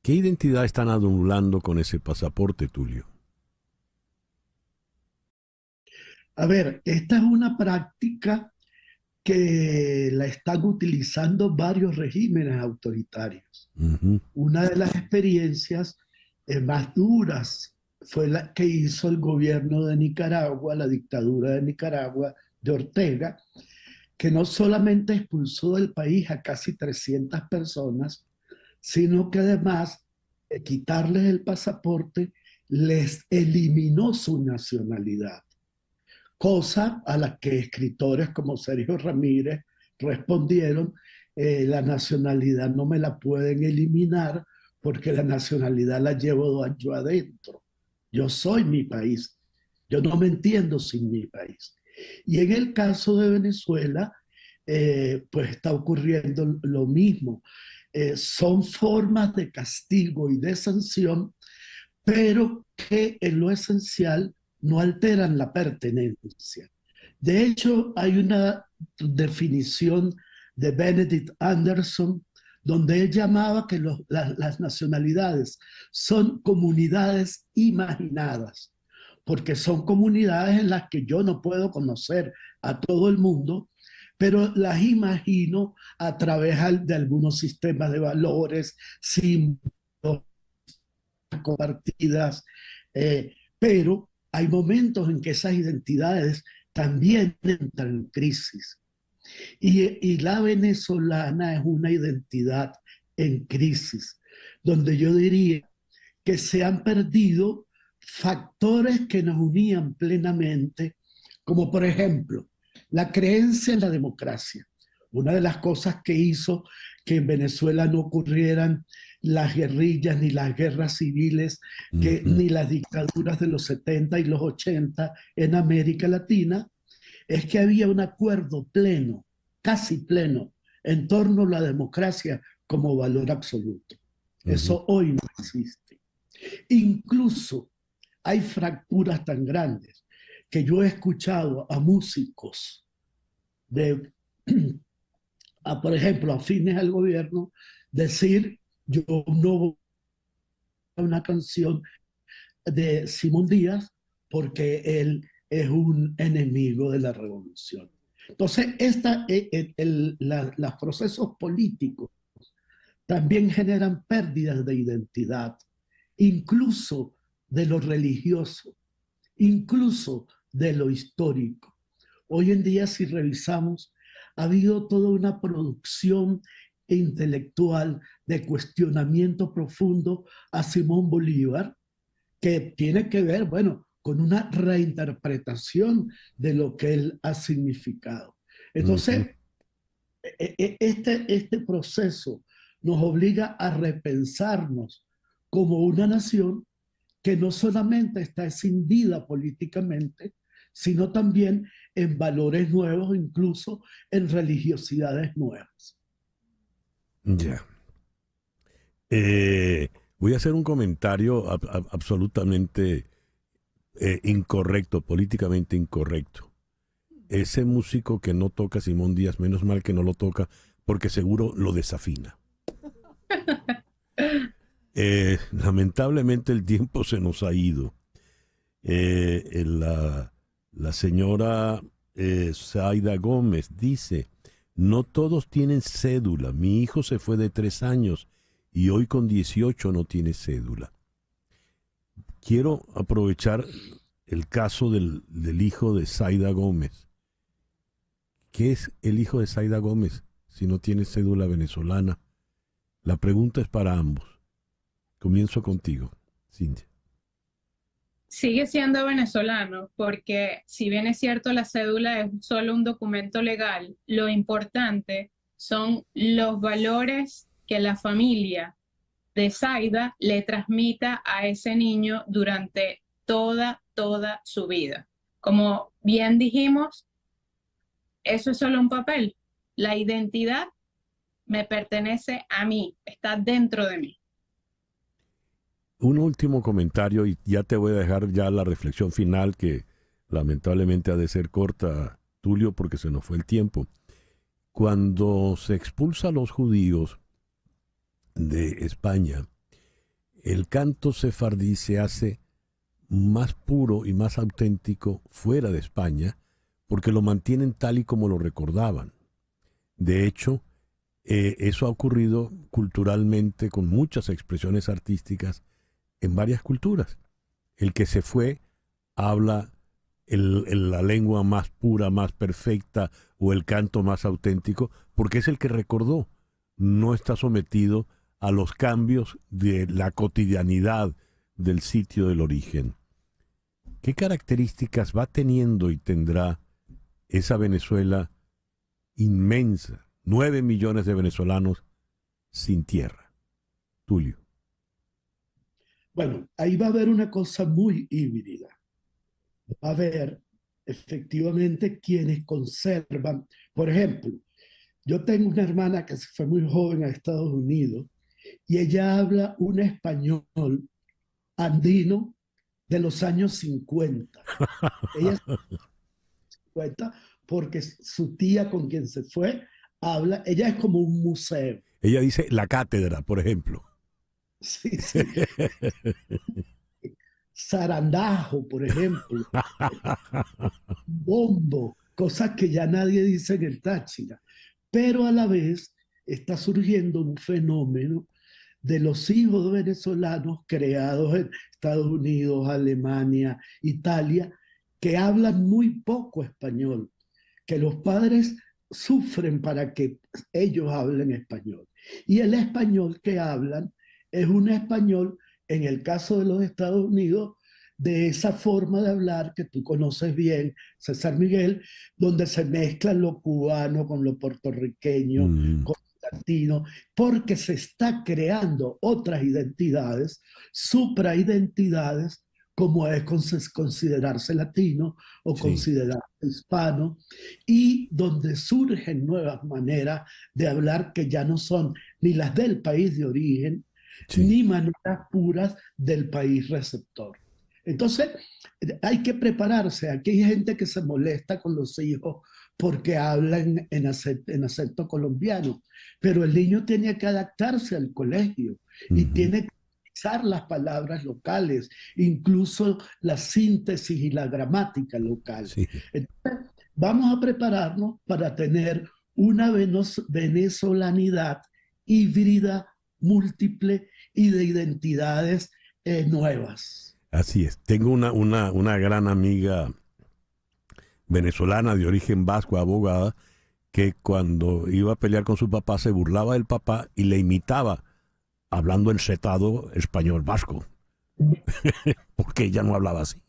¿Qué identidad están anulando con ese pasaporte, Tulio? A ver, esta es una práctica que la están utilizando varios regímenes autoritarios. Una de las experiencias más duras fue la que hizo el gobierno de Nicaragua, la dictadura de Nicaragua de Ortega, que no solamente expulsó del país a casi 300 personas, sino que además de quitarles el pasaporte, les eliminó su nacionalidad. Cosa a la que escritores como Sergio Ramírez respondieron: la nacionalidad no me la pueden eliminar porque la nacionalidad la llevo yo adentro. Yo soy mi país. Yo no me entiendo sin mi país. Y en el caso de Venezuela, pues está ocurriendo lo mismo. Son formas de castigo y de sanción, pero que en lo esencial no alteran la pertenencia. De hecho, hay una definición de Benedict Anderson donde él llamaba que las nacionalidades son comunidades imaginadas, porque son comunidades en las que yo no puedo conocer a todo el mundo, pero las imagino a través de algunos sistemas de valores, símbolos, compartidas, pero hay momentos en que esas identidades también entran en crisis. Y la venezolana es una identidad en crisis, donde yo diría que se han perdido factores que nos unían plenamente, como por ejemplo la creencia en la democracia. Una de las cosas que hizo que en Venezuela no ocurrieran las guerrillas ni las guerras civiles, ni las dictaduras de los 70 y los 80 en América Latina, es que había un acuerdo pleno, casi pleno, en torno a la democracia como valor absoluto. Eso hoy no existe. Incluso hay fracturas tan grandes que yo he escuchado a músicos por ejemplo, afines al gobierno, decir: yo no voy a una canción de Simón Díaz porque él es un enemigo de la revolución. Entonces, los procesos políticos también generan pérdidas de identidad, incluso de lo religioso, incluso de lo histórico. Hoy en día, si revisamos, ha habido toda una producción intelectual de cuestionamiento profundo a Simón Bolívar, que tiene que ver, bueno, con una reinterpretación de lo que él ha significado. Entonces, este proceso nos obliga a repensarnos como una nación que no solamente está escindida políticamente, sino también en valores nuevos, incluso en religiosidades nuevas. Ya. Voy a hacer un comentario absolutamente incorrecto, políticamente incorrecto. Ese músico que no toca Simón Díaz, menos mal que no lo toca, porque seguro lo desafina. Lamentablemente el tiempo se nos ha ido. La señora Zaida Gómez dice: no todos tienen cédula. Mi hijo se fue de 3 años y hoy con 18 no tiene cédula. Quiero aprovechar el caso del hijo de Zaida Gómez. ¿Qué es el hijo de Zaida Gómez si no tiene cédula venezolana? La pregunta es para ambos. Comienzo contigo, Cintia. Sigue siendo venezolano, porque si bien es cierto la cédula es solo un documento legal, lo importante son los valores que la familia de Zaida le transmita a ese niño durante toda su vida. Como bien dijimos, eso es solo un papel. La identidad me pertenece a mí, está dentro de mí. Un último comentario y ya te voy a dejar ya la reflexión final, que lamentablemente ha de ser corta, Tulio, porque se nos fue el tiempo. Cuando se expulsa a los judíos de España, el canto sefardí se hace más puro y más auténtico fuera de España, porque lo mantienen tal y como lo recordaban. De hecho, eso ha ocurrido culturalmente con muchas expresiones artísticas en varias culturas. El que se fue habla la lengua más pura, más perfecta, o el canto más auténtico, porque es el que recordó. No está sometido a los cambios de la cotidianidad del sitio del origen. ¿Qué características va teniendo y tendrá esa Venezuela inmensa? 9 millones de venezolanos sin tierra. Tulio. Bueno, ahí va a haber una cosa muy híbrida. Va a haber efectivamente quienes conservan. Por ejemplo, yo tengo una hermana que se fue muy joven a Estados Unidos y ella habla un español andino de los años 50. Ella se cuenta porque su tía con quien se fue habla, ella es como un museo. Ella dice la cátedra, por ejemplo. Sí, sí. Zarandajo, por ejemplo. Bombo, cosas que ya nadie dice en el Táchira. Pero a la vez está surgiendo un fenómeno de los hijos venezolanos creados en Estados Unidos, Alemania, Italia, que hablan muy poco español, que los padres sufren para que ellos hablen español. Y el español que hablan es un español, en el caso de los Estados Unidos, de esa forma de hablar que tú conoces bien, César Miguel, donde se mezclan lo cubano con lo puertorriqueño, con lo latino, porque se está creando otras identidades, supraidentidades, como es considerarse latino o considerarse hispano, y donde surgen nuevas maneras de hablar que ya no son ni las del país de origen, ni maneras puras del país receptor. Entonces, hay que prepararse. Aquí hay gente que se molesta con los hijos porque hablan en acento colombiano, pero el niño tiene que adaptarse al colegio y tiene que utilizar las palabras locales, incluso la síntesis y la gramática local. Entonces, vamos a prepararnos para tener una venezolanidad híbrida, múltiple y de identidades nuevas. Así es. Tengo una gran amiga venezolana de origen vasco, abogada, que cuando iba a pelear con su papá se burlaba del papá y le imitaba hablando ensetado español vasco, porque ella no hablaba así.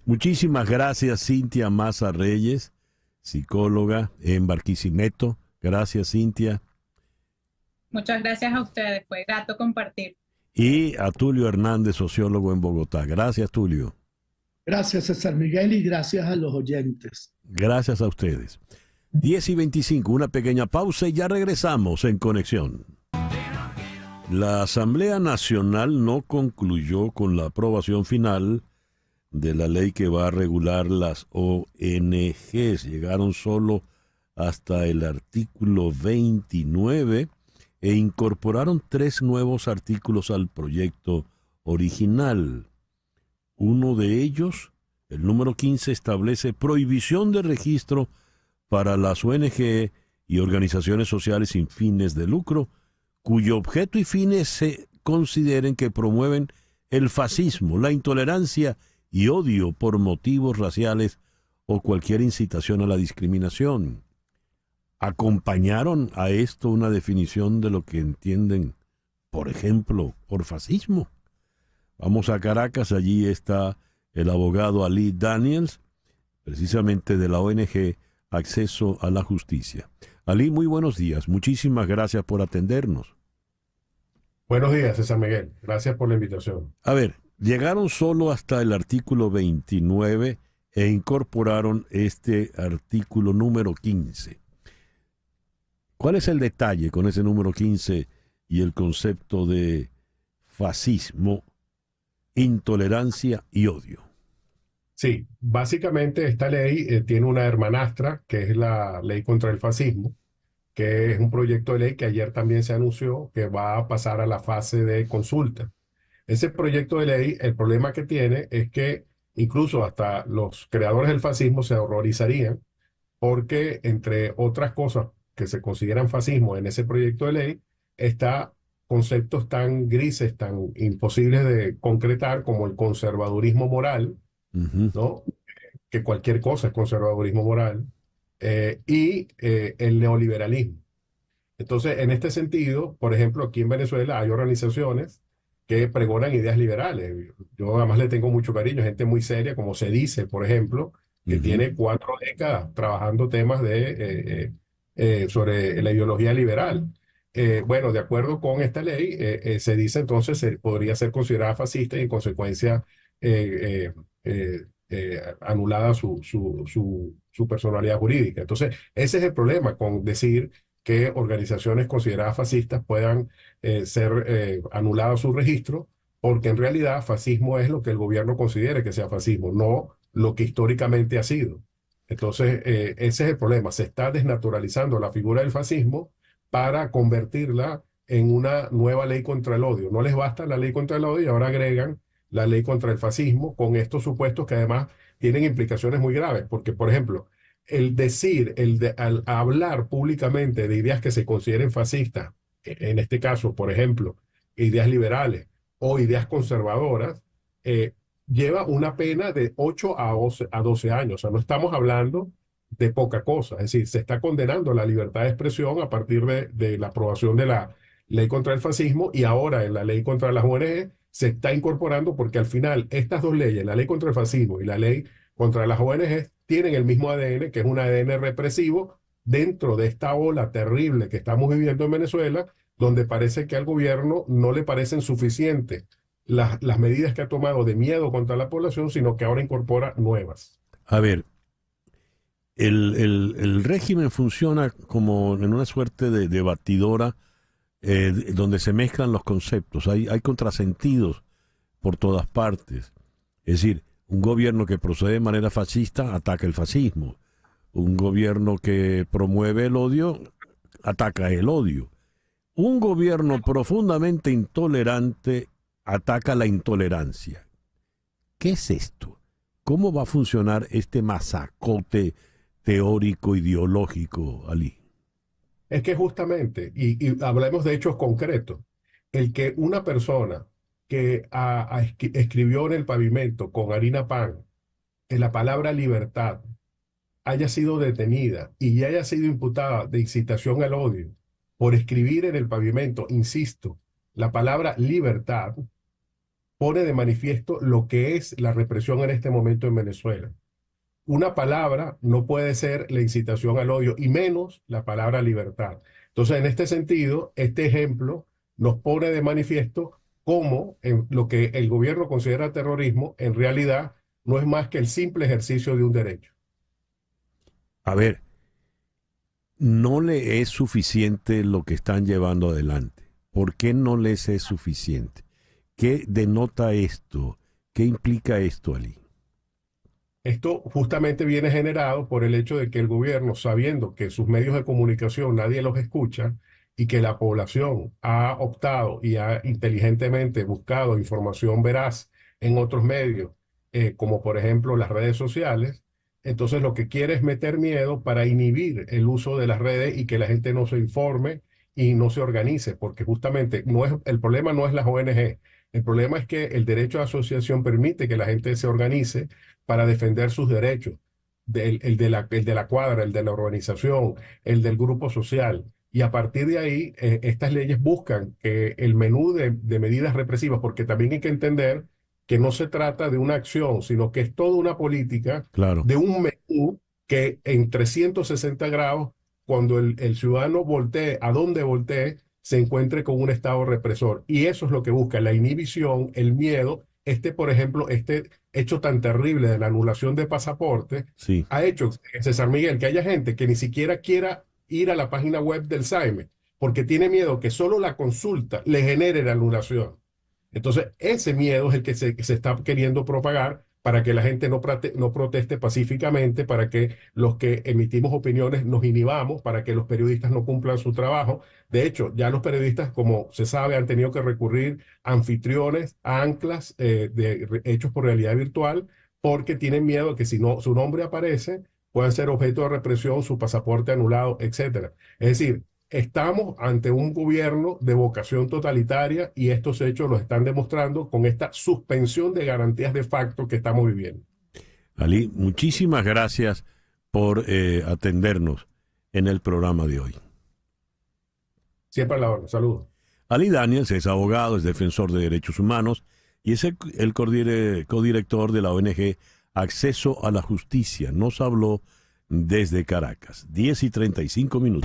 Muchísimas gracias, Cintia Maza Reyes, psicóloga en Barquisimeto. Gracias, Cintia. Muchas gracias a ustedes, fue grato compartir. Y a Tulio Hernández, sociólogo en Bogotá. Gracias, Tulio. Gracias, César Miguel, y gracias a los oyentes. Gracias a ustedes. 10:25, una pequeña pausa y ya regresamos en Conexión. La Asamblea Nacional no concluyó con la aprobación final de la ley que va a regular las ONGs. Llegaron solo hasta el artículo 29 e incorporaron 3 nuevos artículos al proyecto original. Uno de ellos, el número 15, establece prohibición de registro para las ONG y organizaciones sociales sin fines de lucro, cuyo objeto y fines se consideren que promueven el fascismo, la intolerancia y odio por motivos raciales o cualquier incitación a la discriminación. Acompañaron a esto una definición de lo que entienden, por ejemplo, por fascismo. Vamos a Caracas, allí está el abogado Ali Daniels, precisamente de la ONG Acceso a la Justicia. Ali, muy buenos días. Muchísimas gracias por atendernos. Buenos días, César Miguel. Gracias por la invitación. A ver, llegaron solo hasta el artículo 29 e incorporaron este artículo número 15. ¿Cuál es el detalle con ese número 15 y el concepto de fascismo, intolerancia y odio? Sí, básicamente esta ley tiene una hermanastra, que es la ley contra el fascismo, que es un proyecto de ley que ayer también se anunció que va a pasar a la fase de consulta. Ese proyecto de ley, el problema que tiene es que incluso hasta los creadores del fascismo se horrorizarían porque, entre otras cosas que se consideran fascismo en ese proyecto de ley, está conceptos tan grises, tan imposibles de concretar como el conservadurismo moral, ¿no? Que cualquier cosa es conservadurismo moral, y el neoliberalismo. Entonces, en este sentido, por ejemplo, aquí en Venezuela hay organizaciones que pregonan ideas liberales. Yo además le tengo mucho cariño, gente muy seria, como se dice, por ejemplo, que tiene 4 décadas trabajando temas sobre la ideología liberal. Bueno, de acuerdo con esta ley, se dice entonces podría ser considerada fascista y en consecuencia anulada su personalidad jurídica. Entonces, ese es el problema con decir que organizaciones consideradas fascistas puedan ser anuladas su registro, porque en realidad fascismo es lo que el gobierno considere que sea fascismo, no lo que históricamente ha sido. Entonces, ese es el problema. Se está desnaturalizando la figura del fascismo para convertirla en una nueva ley contra el odio. No les basta la ley contra el odio y ahora agregan la ley contra el fascismo con estos supuestos que además tienen implicaciones muy graves. Porque, por ejemplo, al hablar públicamente de ideas que se consideren fascistas, en este caso, por ejemplo, ideas liberales o ideas conservadoras, lleva una pena de 8 a 12 años. O sea, no estamos hablando de poca cosa. Es decir, se está condenando la libertad de expresión a partir de la aprobación de la ley contra el fascismo, y ahora en la ley contra las ONG se está incorporando, porque al final estas dos leyes, la ley contra el fascismo y la ley contra las ONG, tienen el mismo ADN, que es un ADN represivo dentro de esta ola terrible que estamos viviendo en Venezuela, donde parece que al gobierno no le parecen suficientes las medidas que ha tomado de miedo contra la población, sino que ahora incorpora nuevas. A ver, el régimen funciona como en una suerte de batidora donde se mezclan los conceptos. Hay contrasentidos por todas partes. Es decir, un gobierno que procede de manera fascista ataca el fascismo. Un gobierno que promueve el odio ataca el odio. Un gobierno profundamente intolerante ataca la intolerancia. ¿Qué es esto? ¿Cómo va a funcionar este masacote teórico, ideológico, Ali? Es que justamente, y hablemos de hechos concretos, el que una persona que escribió en el pavimento con harina pan en la palabra libertad haya sido detenida y haya sido imputada de incitación al odio por escribir en el pavimento, insisto, la palabra libertad, pone de manifiesto lo que es la represión en este momento en Venezuela. Una palabra no puede ser la incitación al odio, y menos la palabra libertad. Entonces, en este sentido, este ejemplo nos pone de manifiesto cómo lo que el gobierno considera terrorismo, en realidad no es más que el simple ejercicio de un derecho. A ver, no le es suficiente lo que están llevando adelante. ¿Por qué no les es suficiente? ¿Qué denota esto? ¿Qué implica esto, Ali? Esto justamente viene generado por el hecho de que el gobierno, sabiendo que sus medios de comunicación nadie los escucha y que la población ha optado y ha inteligentemente buscado información veraz en otros medios, como por ejemplo las redes sociales, entonces lo que quiere es meter miedo para inhibir el uso de las redes y que la gente no se informe y no se organice, porque justamente el problema no es las ONG. El problema es que el derecho de asociación permite que la gente se organice para defender sus derechos, el de la cuadra, el de la organización, el del grupo social. Y a partir de ahí, estas leyes buscan que el menú de medidas represivas, porque también hay que entender que no se trata de una acción, sino que es toda una política, claro, de un menú que en 360 grados, cuando el ciudadano voltee, a donde voltee, se encuentre con un estado represor. Y eso es lo que busca, la inhibición, el miedo. Por ejemplo, este hecho tan terrible de la anulación de pasaporte, sí, ha hecho, César Miguel, que haya gente que ni siquiera quiera ir a la página web del SAEME, porque tiene miedo que solo la consulta le genere la anulación. Entonces, ese miedo es el que se está queriendo propagar para que la gente no proteste pacíficamente, para que los que emitimos opiniones nos inhibamos, para que los periodistas no cumplan su trabajo. De hecho, ya los periodistas, como se sabe, han tenido que recurrir a anfitriones, a anclas hechos por realidad virtual, porque tienen miedo de que si no su nombre aparece, puedan ser objeto de represión, su pasaporte anulado, etc. Es decir, estamos ante un gobierno de vocación totalitaria y estos hechos lo están demostrando con esta suspensión de garantías de facto que estamos viviendo. Ali, muchísimas gracias por atendernos en el programa de hoy. Siempre a la orden. Saludos. Ali Daniels es abogado, es defensor de derechos humanos y es el codirector de la ONG Acceso a la Justicia. Nos habló desde Caracas. 10:35.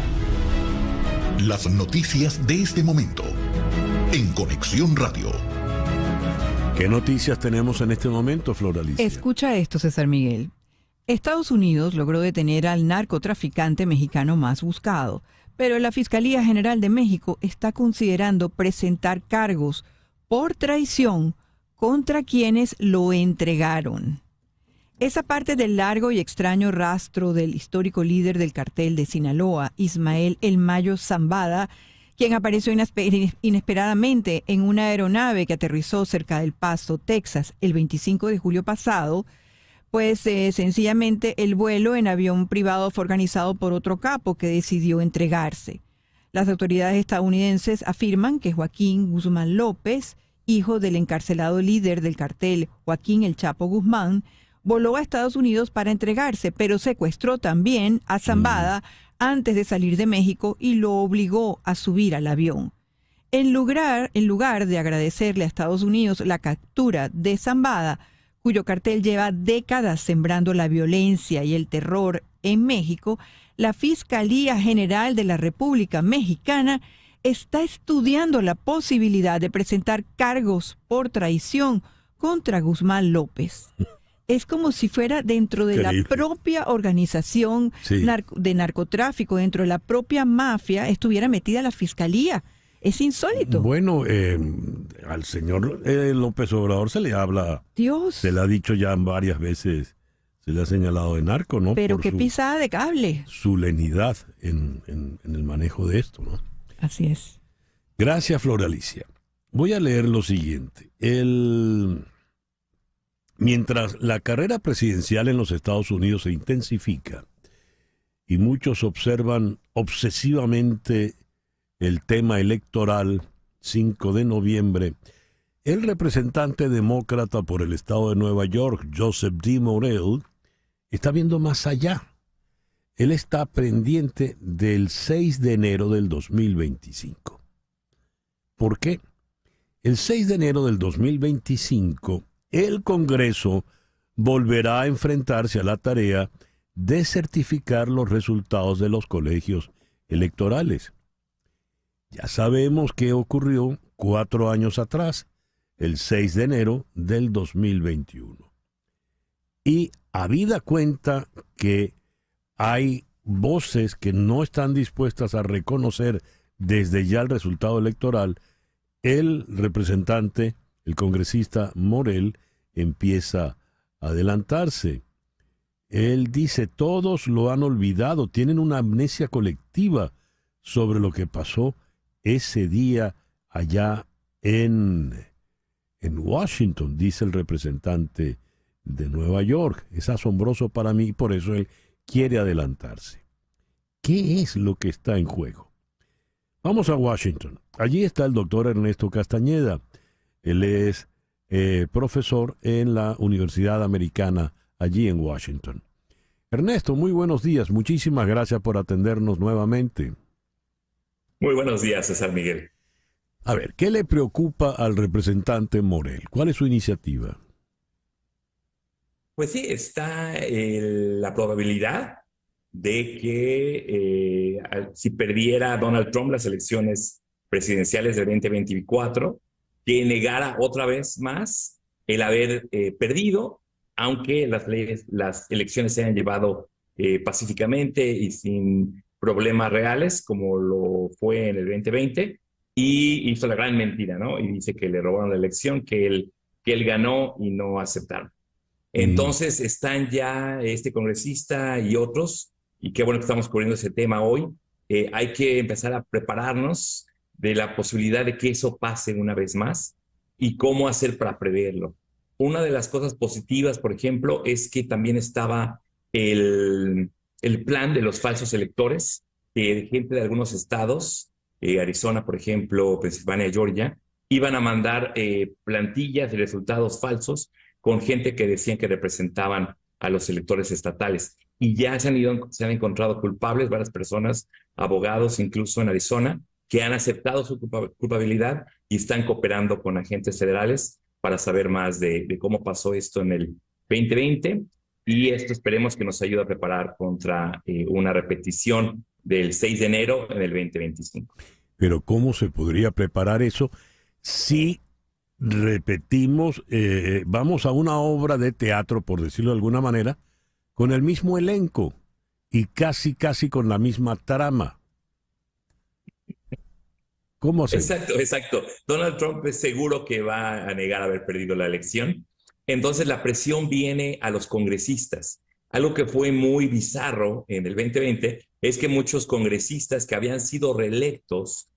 Las noticias de este momento en Conexión Radio. ¿Qué noticias tenemos en este momento, Floralicia? Escucha esto, César Miguel. Estados Unidos logró detener al narcotraficante mexicano más buscado, pero la Fiscalía General de México está considerando presentar cargos por traición contra quienes lo entregaron. Esa parte del largo y extraño rastro del histórico líder del cartel de Sinaloa, Ismael El Mayo Zambada, quien apareció inesperadamente en una aeronave que aterrizó cerca del Paso, Texas, el 25 de julio pasado, pues sencillamente el vuelo en avión privado fue organizado por otro capo que decidió entregarse. Las autoridades estadounidenses afirman que Joaquín Guzmán López, hijo del encarcelado líder del cartel Joaquín El Chapo Guzmán, voló a Estados Unidos para entregarse, pero secuestró también a Zambada antes de salir de México y lo obligó a subir al avión. En lugar de agradecerle a Estados Unidos la captura de Zambada, cuyo cartel lleva décadas sembrando la violencia y el terror en México, la Fiscalía General de la República Mexicana está estudiando la posibilidad de presentar cargos por traición contra Guzmán López. Es como si fuera dentro de Increíble. la propia organización Sí. de narcotráfico, dentro de la propia mafia, estuviera metida la fiscalía. Es insólito. Bueno, al señor López Obrador se le habla, Dios, se le ha dicho ya varias veces, se le ha señalado de narco, ¿no? pero Por qué pisada de cable. su lenidad en el manejo de esto, ¿no? Así es. Gracias, Floralicia. Voy a leer lo siguiente. Mientras la carrera presidencial en los Estados Unidos se intensifica y muchos observan obsesivamente el tema electoral 5 de noviembre, el representante demócrata por el estado de Nueva York, Joseph D. Morell, está viendo más allá. Él está pendiente del 6 de enero del 2025. ¿Por qué? El 6 de enero del 2025, el Congreso volverá a enfrentarse a la tarea de certificar los resultados de los colegios electorales. Ya sabemos qué ocurrió 4 años atrás, el 6 de enero del 2021. Y habida cuenta que hay voces que no están dispuestas a reconocer desde ya el resultado electoral, el representante, el congresista Morell, empieza a adelantarse. Él dice, todos lo han olvidado, tienen una amnesia colectiva sobre lo que pasó ese día allá en Washington, dice el representante de Nueva York. Es asombroso para mí y por eso él quiere adelantarse. ¿Qué es lo que está en juego? Vamos a Washington. Allí está el doctor Ernesto Castañeda. Él es profesor en la Universidad Americana allí en Washington. Ernesto, muy buenos días. Muchísimas gracias por atendernos nuevamente. Muy buenos días, César Miguel. A ver, ¿qué le preocupa al representante Morell? ¿Cuál es su iniciativa? Pues sí, está la probabilidad de que si perdiera Donald Trump las elecciones presidenciales del 2024, que negara otra vez más el haber perdido, aunque las elecciones se hayan llevado pacíficamente y sin problemas reales, como lo fue en el 2020, y hizo la gran mentira, ¿no? Y dice que le robaron la elección, que él ganó y no aceptaron. Entonces están ya este congresista y otros, y qué bueno que estamos cubriendo ese tema hoy. Hay que empezar a prepararnos de la posibilidad de que eso pase una vez más y cómo hacer para preverlo. Una de las cosas positivas, por ejemplo, es que también estaba el plan de los falsos electores, gente de algunos estados, Arizona, por ejemplo, Pensilvania, Georgia, iban a mandar plantillas de resultados falsos con gente que decían que representaban a los electores estatales. Y ya se han encontrado culpables, varias personas, abogados, incluso en Arizona, que han aceptado su culpabilidad y están cooperando con agentes federales para saber más de cómo pasó esto en el 2020. Y esto esperemos que nos ayude a preparar contra una repetición del 6 de enero en el 2025. Pero ¿cómo se podría preparar eso si repetimos, vamos a una obra de teatro, por decirlo de alguna manera, con el mismo elenco y casi con la misma trama. ¿Cómo hacemos? Exacto. Donald Trump es seguro que va a negar haber perdido la elección. Entonces la presión viene a los congresistas. Algo que fue muy bizarro en el 2020 es que muchos congresistas que habían sido reelectos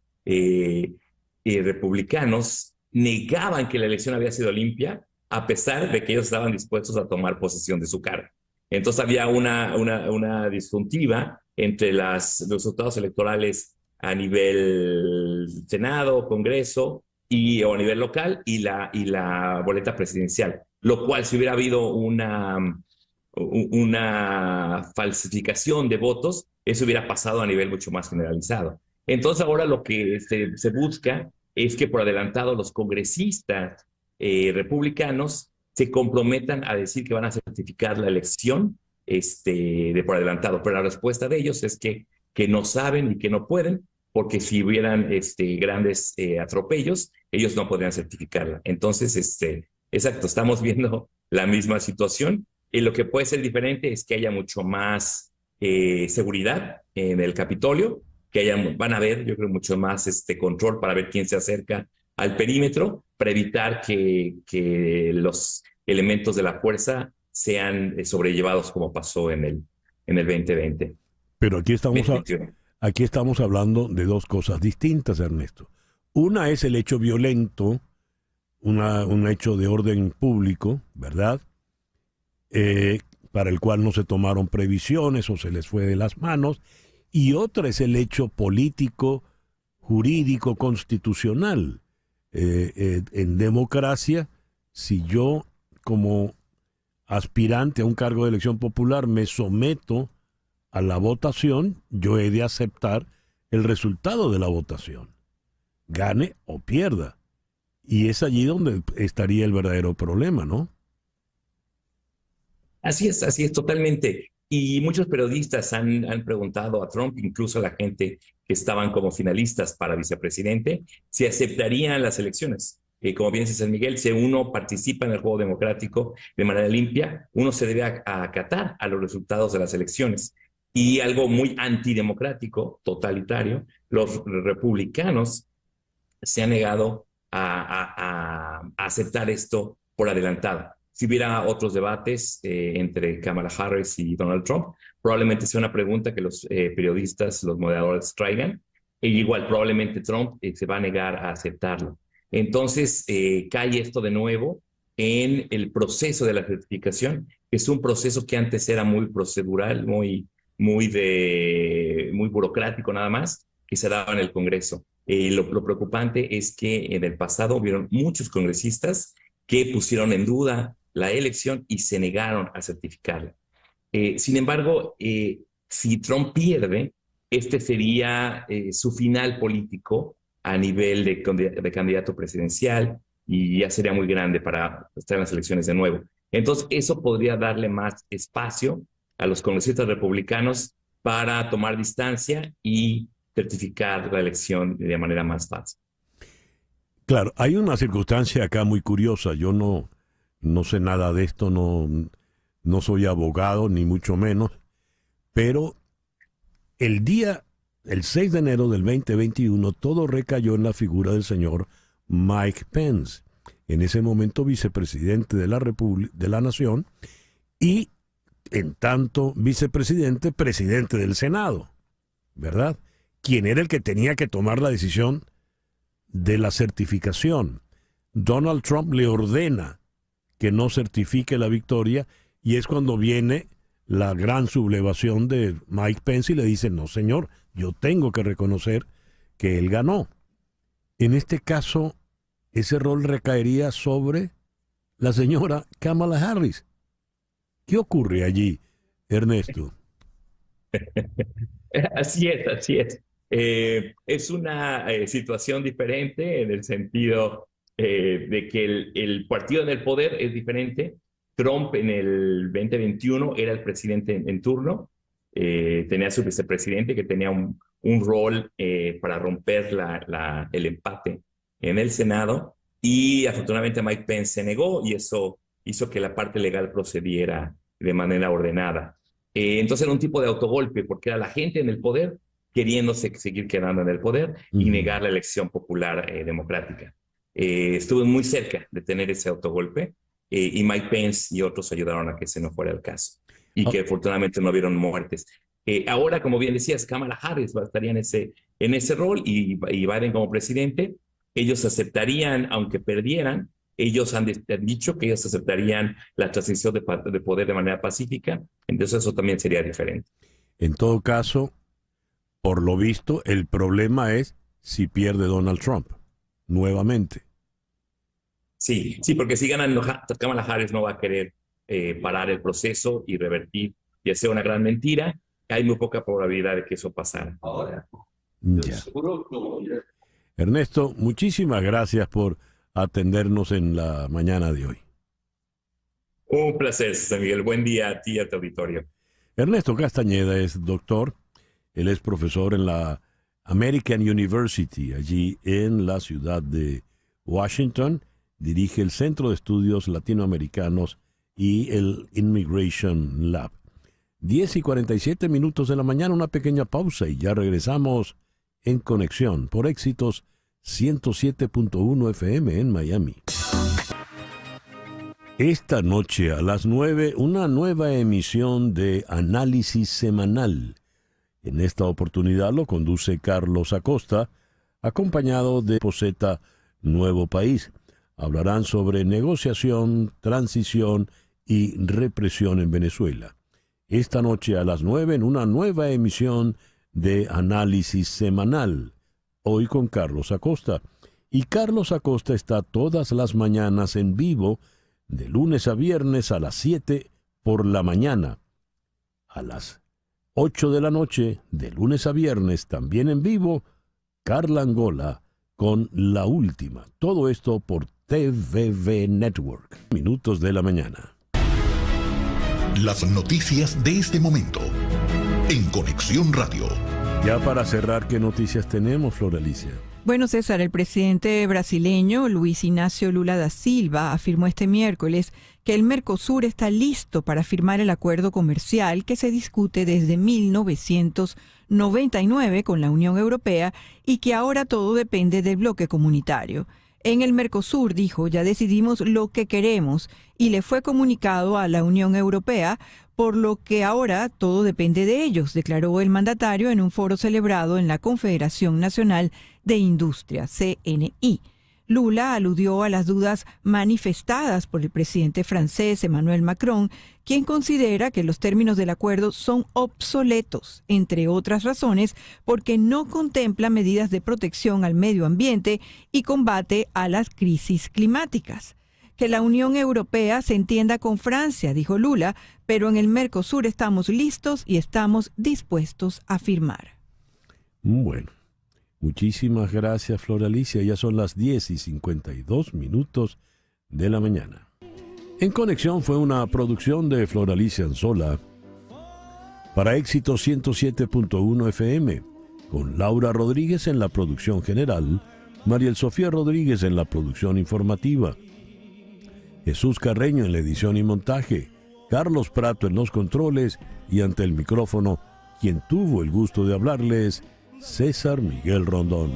republicanos negaban que la elección había sido limpia, a pesar de que ellos estaban dispuestos a tomar posesión de su cargo. Entonces había una disjuntiva entre los resultados electorales a nivel Senado, Congreso o a nivel local y la boleta presidencial, lo cual si hubiera habido una falsificación de votos, eso hubiera pasado a nivel mucho más generalizado. Entonces ahora lo que se busca es que por adelantado los congresistas republicanos se comprometan a decir que van a certificar la elección de por adelantado, pero la respuesta de ellos es que no saben y que no pueden, porque si hubieran grandes atropellos, ellos no podrían certificarla. Entonces, exacto, estamos viendo la misma situación, y lo que puede ser diferente es que haya mucho más seguridad en el Capitolio, van a haber, yo creo, mucho más control para ver quién se acerca al perímetro, para evitar que los elementos de la fuerza sean sobrellevados como pasó en el 2020. Pero aquí estamos hablando de dos cosas distintas, Ernesto. Una es el hecho violento, un hecho de orden público, ¿verdad? Para el cual no se tomaron previsiones o se les fue de las manos. Y otra es el hecho político, jurídico, constitucional. En democracia, si yo como aspirante a un cargo de elección popular me someto a la votación, yo he de aceptar el resultado de la votación, gane o pierda. Y es allí donde estaría el verdadero problema, ¿no? Así es totalmente. Y muchos periodistas han preguntado a Trump, incluso a la gente que estaban como finalistas para vicepresidente, si aceptarían las elecciones. Como bien dice San Miguel, si uno participa en el juego democrático de manera limpia, uno se debe acatar a los resultados de las elecciones. Y algo muy antidemocrático, totalitario, los republicanos se han negado a aceptar esto por adelantado. Si hubiera otros debates entre Kamala Harris y Donald Trump, probablemente sea una pregunta que los periodistas, los moderadores traigan, e igual probablemente Trump se va a negar a aceptarlo. Entonces cae esto de nuevo en el proceso de la certificación, que es un proceso que antes era muy procedural, muy burocrático nada más, que se daba en el Congreso. Lo preocupante es que en el pasado hubieron muchos congresistas que pusieron en duda la elección y se negaron a certificarla. Sin embargo, si Trump pierde, este sería su final político a nivel de candidato presidencial, y ya sería muy grande para estar en las elecciones de nuevo. Entonces, eso podría darle más espacio a los congresistas republicanos para tomar distancia y certificar la elección de manera más fácil. Claro, hay una circunstancia acá muy curiosa. Yo no sé nada de esto, no soy abogado, ni mucho menos, pero el 6 de enero del 2021, todo recayó en la figura del señor Mike Pence, en ese momento vicepresidente de la Nación, y en tanto vicepresidente, presidente del Senado, ¿verdad? Quien era el que tenía que tomar la decisión de la certificación. Donald Trump le ordena que no certifique la victoria, y es cuando viene la gran sublevación de Mike Pence y le dice: no señor, yo tengo que reconocer que él ganó. En este caso, ese rol recaería sobre la señora Kamala Harris. ¿Qué ocurre allí, Ernesto? Así es. Es una situación diferente en el sentido de que el partido en el poder es diferente. Trump en el 2021 era el presidente en turno, tenía su vicepresidente que tenía un rol para romper el empate en el Senado, y afortunadamente Mike Pence se negó y eso hizo que la parte legal procediera de manera ordenada. Entonces era un tipo de autogolpe porque era la gente en el poder queriéndose seguir quedando en el poder y negar la elección popular democrática. Estuve muy cerca de tener ese autogolpe y Mike Pence y otros ayudaron a que ese no fuera el caso y que afortunadamente no hubieron muertes. Ahora, como bien decías, Kamala Harris estaría en ese rol y Biden como presidente. Ellos aceptarían, aunque perdieran, ellos han dicho que ellos aceptarían la transición de poder de manera pacífica, entonces eso también sería diferente. En todo caso, por lo visto, el problema es si pierde Donald Trump nuevamente. Sí, porque si ganan, Kamala Harris no va a querer parar el proceso y revertir, y hacer una gran mentira. Hay muy poca probabilidad de que eso pasara. Ya. Ernesto, muchísimas gracias por atendernos en la mañana de hoy. Un placer, César Miguel. Buen día a ti y a tu auditorio. Ernesto Castañeda es doctor. Él es profesor en la American University, allí en la ciudad de Washington. Dirige el Centro de Estudios Latinoamericanos y el Immigration Lab. 10:47 de la mañana, una pequeña pausa y ya regresamos en Conexión por Éxitos 107.1 FM en Miami. Esta noche a las 9, una nueva emisión de Análisis Semanal. En esta oportunidad lo conduce Carlos Acosta, acompañado de Poseta Nuevo País. Hablarán sobre negociación, transición y represión en Venezuela. Esta noche a las 9 en una nueva emisión de Análisis Semanal. Hoy con Carlos Acosta. Y Carlos Acosta está todas las mañanas en vivo, de lunes a viernes a las 7 por la mañana. A las 8 de la noche, de lunes a viernes, también en vivo, Carla Angola con La Última. Todo esto por TVV Network. Minutos de la mañana. Las noticias de este momento en Conexión Radio. Ya para cerrar, ¿qué noticias tenemos, Flor Alicia? Bueno, César, el presidente brasileño Luis Ignacio Lula da Silva afirmó este miércoles que el Mercosur está listo para firmar el acuerdo comercial que se discute desde 1999 con la Unión Europea y que ahora todo depende del bloque comunitario. En el Mercosur, dijo, ya decidimos lo que queremos y le fue comunicado a la Unión Europea, por lo que ahora todo depende de ellos, declaró el mandatario en un foro celebrado en la Confederación Nacional de Industria, CNI. Lula aludió a las dudas manifestadas por el presidente francés Emmanuel Macron, quien considera que los términos del acuerdo son obsoletos, entre otras razones, porque no contempla medidas de protección al medio ambiente y combate a las crisis climáticas. Que la Unión Europea se entienda con Francia, dijo Lula, pero en el Mercosur estamos listos y estamos dispuestos a firmar. Bueno, muchísimas gracias, Flor Alicia. Ya son las 10:52 de la mañana. En Conexión fue una producción de Flor Alicia Anzola para Éxito 107.1 FM, con Laura Rodríguez en la producción general, Mariel Sofía Rodríguez en la producción informativa, Jesús Carreño en la edición y montaje, Carlos Prato en los controles y ante el micrófono, quien tuvo el gusto de hablarles, César Miguel Rondón.